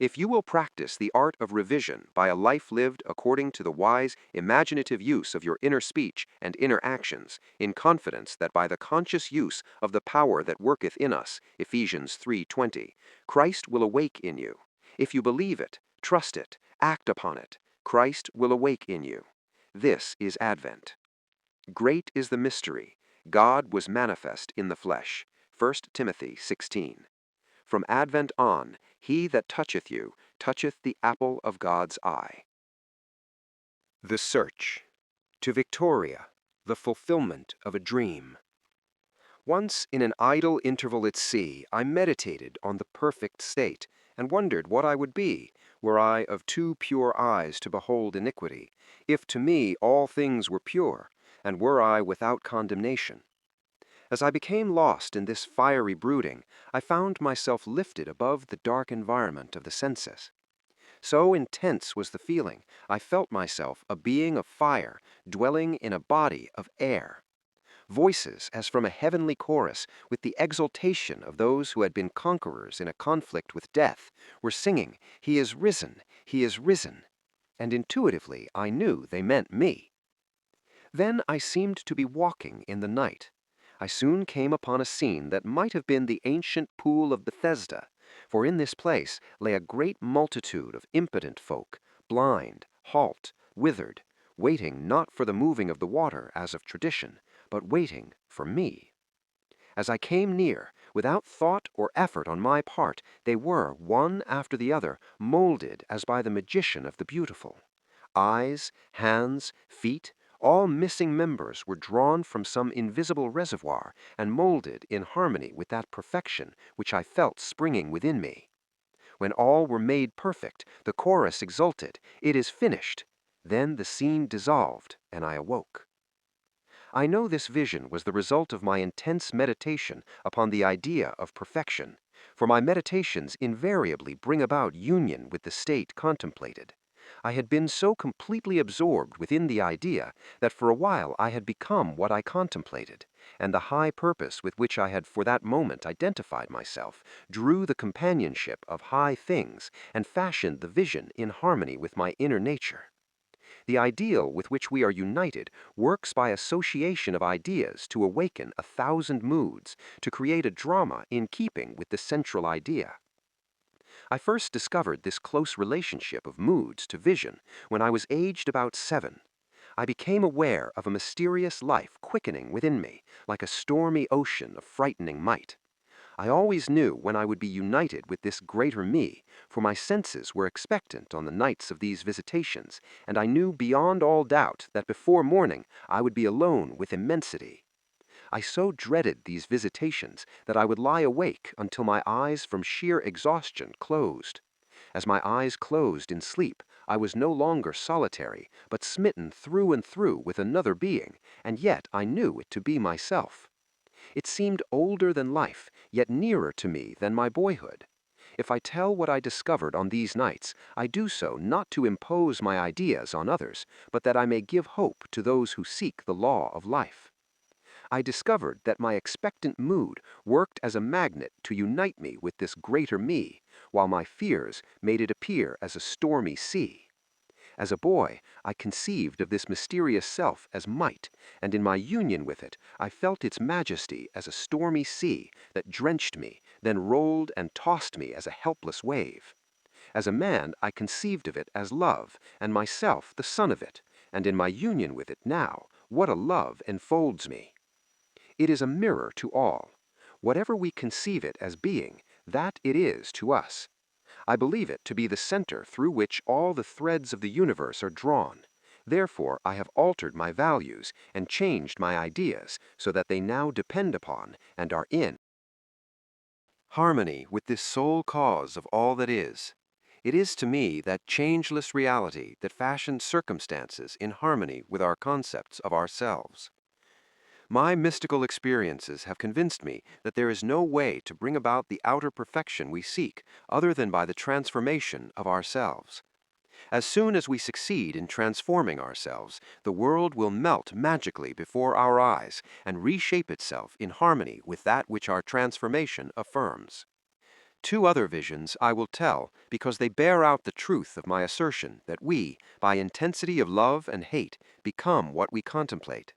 If you will practice the art of revision by a life lived according to the wise, imaginative use of your inner speech and inner actions, in confidence that by the conscious use of the power that worketh in us, Ephesians 3:20, Christ will awake in you. If you believe it, trust it, act upon it, Christ will awake in you. This is Advent. Great is the mystery. God was manifest in the flesh. 1 Timothy 16. From Advent on, he that toucheth you toucheth the apple of God's eye. The Search. To Victoria, the fulfillment of a dream. Once in an idle interval at sea, I meditated on the perfect state, and wondered what I would be, were I of too pure eyes to behold iniquity, if to me all things were pure, and were I without condemnation. As I became lost in this fiery brooding, I found myself lifted above the dark environment of the senses. So intense was the feeling, I felt myself a being of fire, dwelling in a body of air. Voices, as from a heavenly chorus, with the exultation of those who had been conquerors in a conflict with death, were singing, "He is risen, he is risen." And intuitively I knew they meant me. Then I seemed to be walking in the night. I soon came upon a scene that might have been the ancient pool of Bethesda, for in this place lay a great multitude of impotent folk, blind, halt, withered, waiting not for the moving of the water as of tradition, but waiting for me. As I came near, without thought or effort on my part, they were, one after the other, molded as by the magician of the beautiful. Eyes, hands, feet, all missing members were drawn from some invisible reservoir and molded in harmony with that perfection which I felt springing within me. When all were made perfect, the chorus exulted, "It is finished." Then the scene dissolved, and I awoke. I know this vision was the result of my intense meditation upon the idea of perfection, for my meditations invariably bring about union with the state contemplated. I had been so completely absorbed within the idea that for a while I had become what I contemplated, and the high purpose with which I had for that moment identified myself drew the companionship of high things and fashioned the vision in harmony with my inner nature. The ideal with which we are united works by association of ideas to awaken 1,000 moods, to create a drama in keeping with the central idea. I first discovered this close relationship of moods to vision when I was aged about 7. I became aware of a mysterious life quickening within me, like a stormy ocean of frightening might. I always knew when I would be united with this greater me, for my senses were expectant on the nights of these visitations, and I knew beyond all doubt that before morning I would be alone with immensity. I so dreaded these visitations that I would lie awake until my eyes from sheer exhaustion closed. As my eyes closed in sleep, I was no longer solitary, but smitten through and through with another being, and yet I knew it to be myself. It seemed older than life, yet nearer to me than my boyhood. If I tell what I discovered on these nights, I do so not to impose my ideas on others, but that I may give hope to those who seek the law of life. I discovered that my expectant mood worked as a magnet to unite me with this greater me, while my fears made it appear as a stormy sea. As a boy, I conceived of this mysterious self as might, and in my union with it, I felt its majesty as a stormy sea that drenched me, then rolled and tossed me as a helpless wave. As a man, I conceived of it as love, and myself the son of it, and in my union with it now, what a love enfolds me! It is a mirror to all. Whatever we conceive it as being, that it is to us. I believe it to be the center through which all the threads of the universe are drawn. Therefore, I have altered my values and changed my ideas so that they now depend upon and are in harmony with this sole cause of all that is. It is to me that changeless reality that fashions circumstances in harmony with our concepts of ourselves. My mystical experiences have convinced me that there is no way to bring about the outer perfection we seek other than by the transformation of ourselves. As soon as we succeed in transforming ourselves, the world will melt magically before our eyes and reshape itself in harmony with that which our transformation affirms. Two other visions I will tell because they bear out the truth of my assertion that we, by intensity of love and hate, become what we contemplate.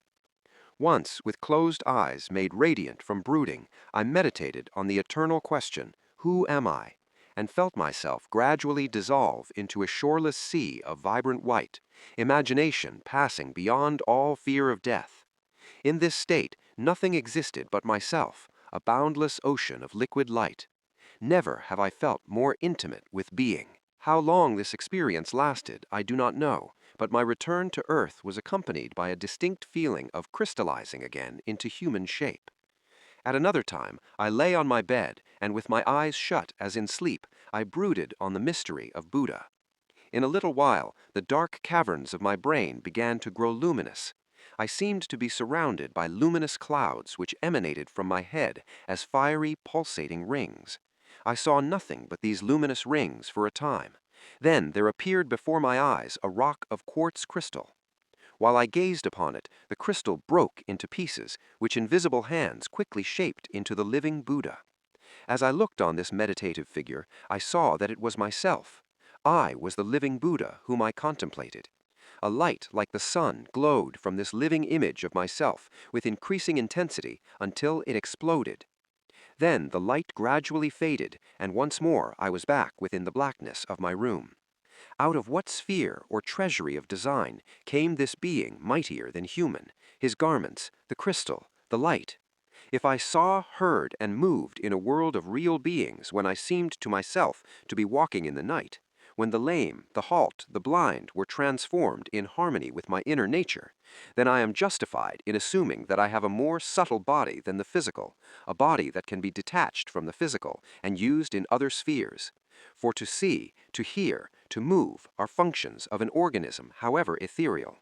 Once, with closed eyes made radiant from brooding, I meditated on the eternal question, "Who am I?" and felt myself gradually dissolve into a shoreless sea of vibrant white, imagination passing beyond all fear of death. In this state, nothing existed but myself, a boundless ocean of liquid light. Never have I felt more intimate with being. How long this experience lasted, I do not know, but my return to earth was accompanied by a distinct feeling of crystallizing again into human shape. At another time, I lay on my bed, and with my eyes shut as in sleep, I brooded on the mystery of Buddha. In a little while, the dark caverns of my brain began to grow luminous. I seemed to be surrounded by luminous clouds which emanated from my head as fiery, pulsating rings. I saw nothing but these luminous rings for a time. Then there appeared before my eyes a rock of quartz crystal. While I gazed upon it, the crystal broke into pieces, which invisible hands quickly shaped into the living Buddha. As I looked on this meditative figure, I saw that it was myself. I was the living Buddha whom I contemplated. A light like the sun glowed from this living image of myself with increasing intensity until it exploded. Then the light gradually faded, and once more I was back within the blackness of my room. Out of what sphere or treasury of design came this being mightier than human, his garments, the crystal, the light? If I saw, heard, and moved in a world of real beings when I seemed to myself to be walking in the night, when the lame, the halt, the blind were transformed in harmony with my inner nature, then I am justified in assuming that I have a more subtle body than the physical, a body that can be detached from the physical and used in other spheres. For to see, to hear, to move are functions of an organism, however ethereal.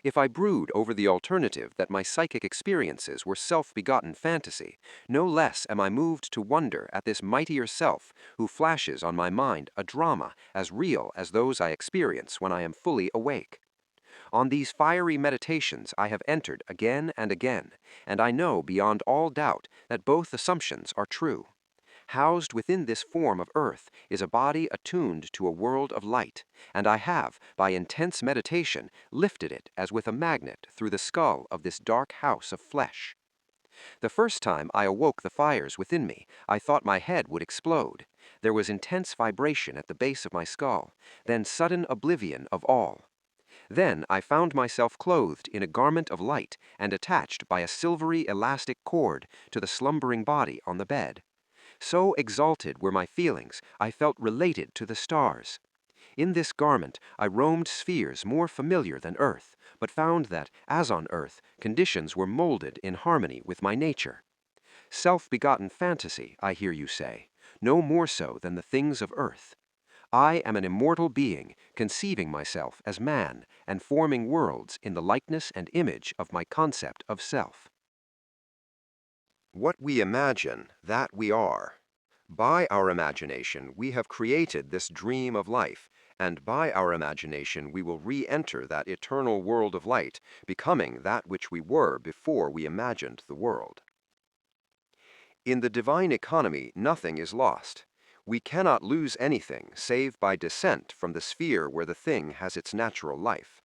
If I brood over the alternative that my psychic experiences were self-begotten fantasy, no less am I moved to wonder at this mightier self who flashes on my mind a drama as real as those I experience when I am fully awake. On these fiery meditations I have entered again and again, and I know beyond all doubt that both assumptions are true. Housed within this form of earth is a body attuned to a world of light, and I have, by intense meditation, lifted it as with a magnet through the skull of this dark house of flesh. The first time I awoke the fires within me, I thought my head would explode. There was intense vibration at the base of my skull, then sudden oblivion of all. Then I found myself clothed in a garment of light and attached by a silvery elastic cord to the slumbering body on the bed. So exalted were my feelings, I felt related to the stars. In this garment I roamed spheres more familiar than earth, but found that, as on earth, conditions were molded in harmony with my nature. Self-begotten fantasy, I hear you say, no more so than the things of earth. I am an immortal being, conceiving myself as man and forming worlds in the likeness and image of my concept of self. What we imagine, that we are. By our imagination, we have created this dream of life, and by our imagination we will re-enter that eternal world of light, becoming that which we were before we imagined the world. In the divine economy, nothing is lost. We cannot lose anything save by descent from the sphere where the thing has its natural life.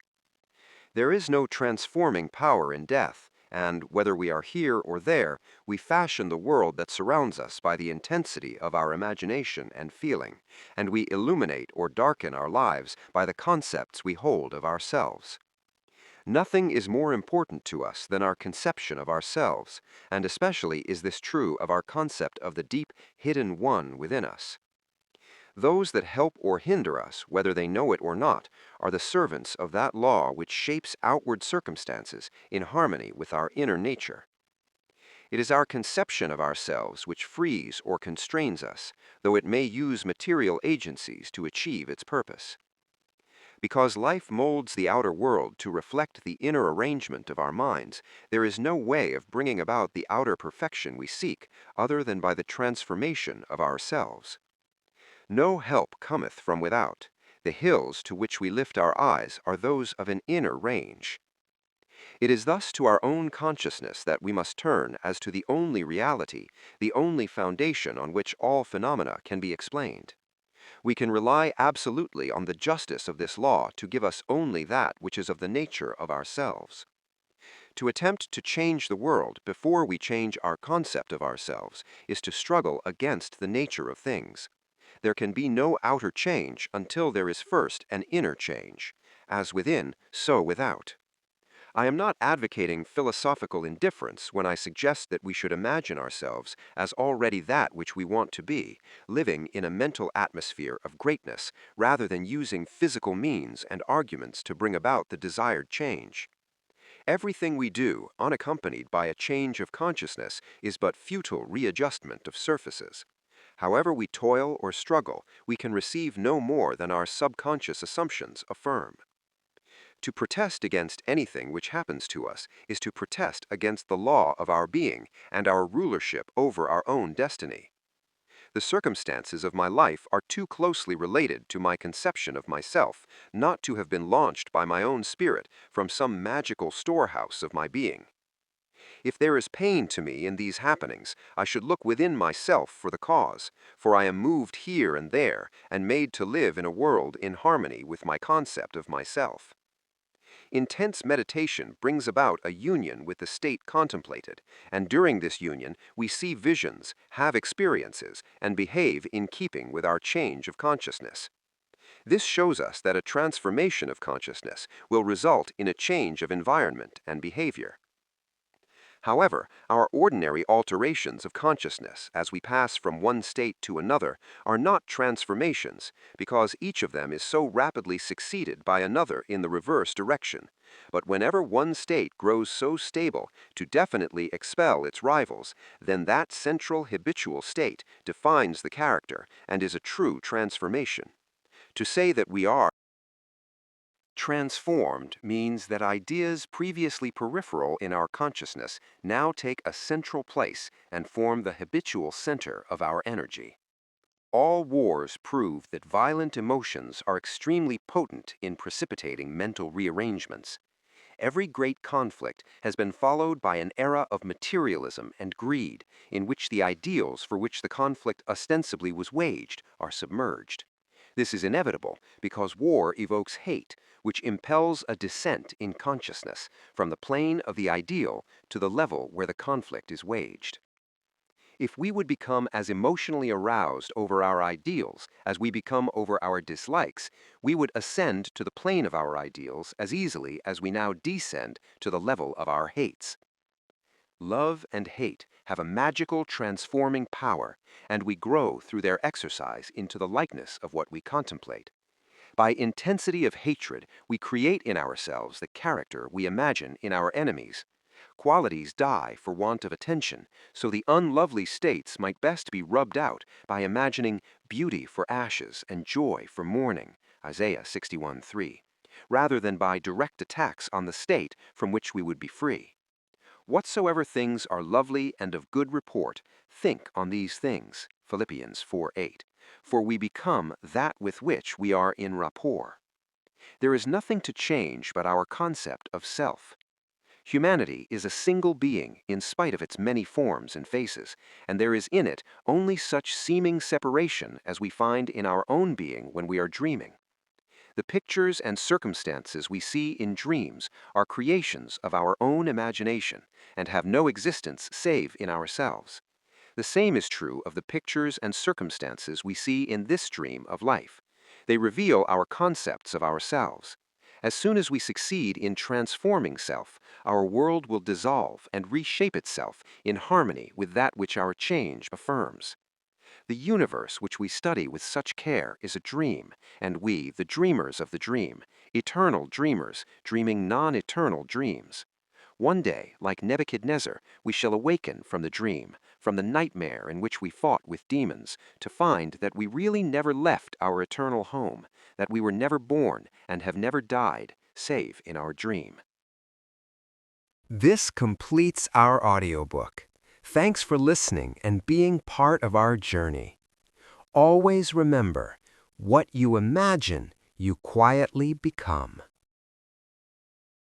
There is no transforming power in death, and whether we are here or there, we fashion the world that surrounds us by the intensity of our imagination and feeling, and we illuminate or darken our lives by the concepts we hold of ourselves. Nothing is more important to us than our conception of ourselves, and especially is this true of our concept of the deep, hidden one within us. Those that help or hinder us, whether they know it or not, are the servants of that law which shapes outward circumstances in harmony with our inner nature. It is our conception of ourselves which frees or constrains us, though it may use material agencies to achieve its purpose. Because life molds the outer world to reflect the inner arrangement of our minds, there is no way of bringing about the outer perfection we seek other than by the transformation of ourselves. No help cometh from without. The hills to which we lift our eyes are those of an inner range. It is thus to our own consciousness that we must turn as to the only reality, the only foundation on which all phenomena can be explained. We can rely absolutely on the justice of this law to give us only that which is of the nature of ourselves. To attempt to change the world before we change our concept of ourselves is to struggle against the nature of things. There can be no outer change until there is first an inner change. As within, so without. I am not advocating philosophical indifference when I suggest that we should imagine ourselves as already that which we want to be, living in a mental atmosphere of greatness, rather than using physical means and arguments to bring about the desired change. Everything we do, unaccompanied by a change of consciousness, is but futile readjustment of surfaces. However we toil or struggle, we can receive no more than our subconscious assumptions affirm. To protest against anything which happens to us is to protest against the law of our being and our rulership over our own destiny. The circumstances of my life are too closely related to my conception of myself not to have been launched by my own spirit from some magical storehouse of my being. If there is pain to me in these happenings, I should look within myself for the cause, for I am moved here and there and made to live in a world in harmony with my concept of myself. Intense meditation brings about a union with the state contemplated, and during this union we see visions, have experiences, and behave in keeping with our change of consciousness. This shows us that a transformation of consciousness will result in a change of environment and behavior. However, our ordinary alterations of consciousness as we pass from one state to another are not transformations, because each of them is so rapidly succeeded by another in the reverse direction. But whenever one state grows so stable to definitely expel its rivals, then that central habitual state defines the character and is a true transformation. To say that we are transformed means that ideas previously peripheral in our consciousness now take a central place and form the habitual center of our energy. All wars prove that violent emotions are extremely potent in precipitating mental rearrangements. Every great conflict has been followed by an era of materialism and greed, in which the ideals for which the conflict ostensibly was waged are submerged. This is inevitable because war evokes hate, which impels a descent in consciousness from the plane of the ideal to the level where the conflict is waged. If we would become as emotionally aroused over our ideals as we become over our dislikes, we would ascend to the plane of our ideals as easily as we now descend to the level of our hates. Love and hate have a magical transforming power, and we grow through their exercise into the likeness of what we contemplate. By intensity of hatred, we create in ourselves the character we imagine in our enemies. Qualities die for want of attention, so the unlovely states might best be rubbed out by imagining beauty for ashes and joy for mourning, Isaiah 61:3, rather than by direct attacks on the state from which we would be free. Whatsoever things are lovely and of good report, think on these things, Philippians 4:8, for we become that with which we are in rapport. There is nothing to change but our concept of self. Humanity is a single being in spite of its many forms and faces, and there is in it only such seeming separation as we find in our own being when we are dreaming. The pictures and circumstances we see in dreams are creations of our own imagination and have no existence save in ourselves. The same is true of the pictures and circumstances we see in this dream of life. They reveal our concepts of ourselves. As soon as we succeed in transforming self, our world will dissolve and reshape itself in harmony with that which our change affirms. The universe which we study with such care is a dream, and we, the dreamers of the dream, eternal dreamers, dreaming non-eternal dreams. One day, like Nebuchadnezzar, we shall awaken from the dream, from the nightmare in which we fought with demons, to find that we really never left our eternal home, that we were never born and have never died, save in our dream. This completes our audiobook. Thanks for listening and being part of our journey. Always remember, what you imagine, you quietly become.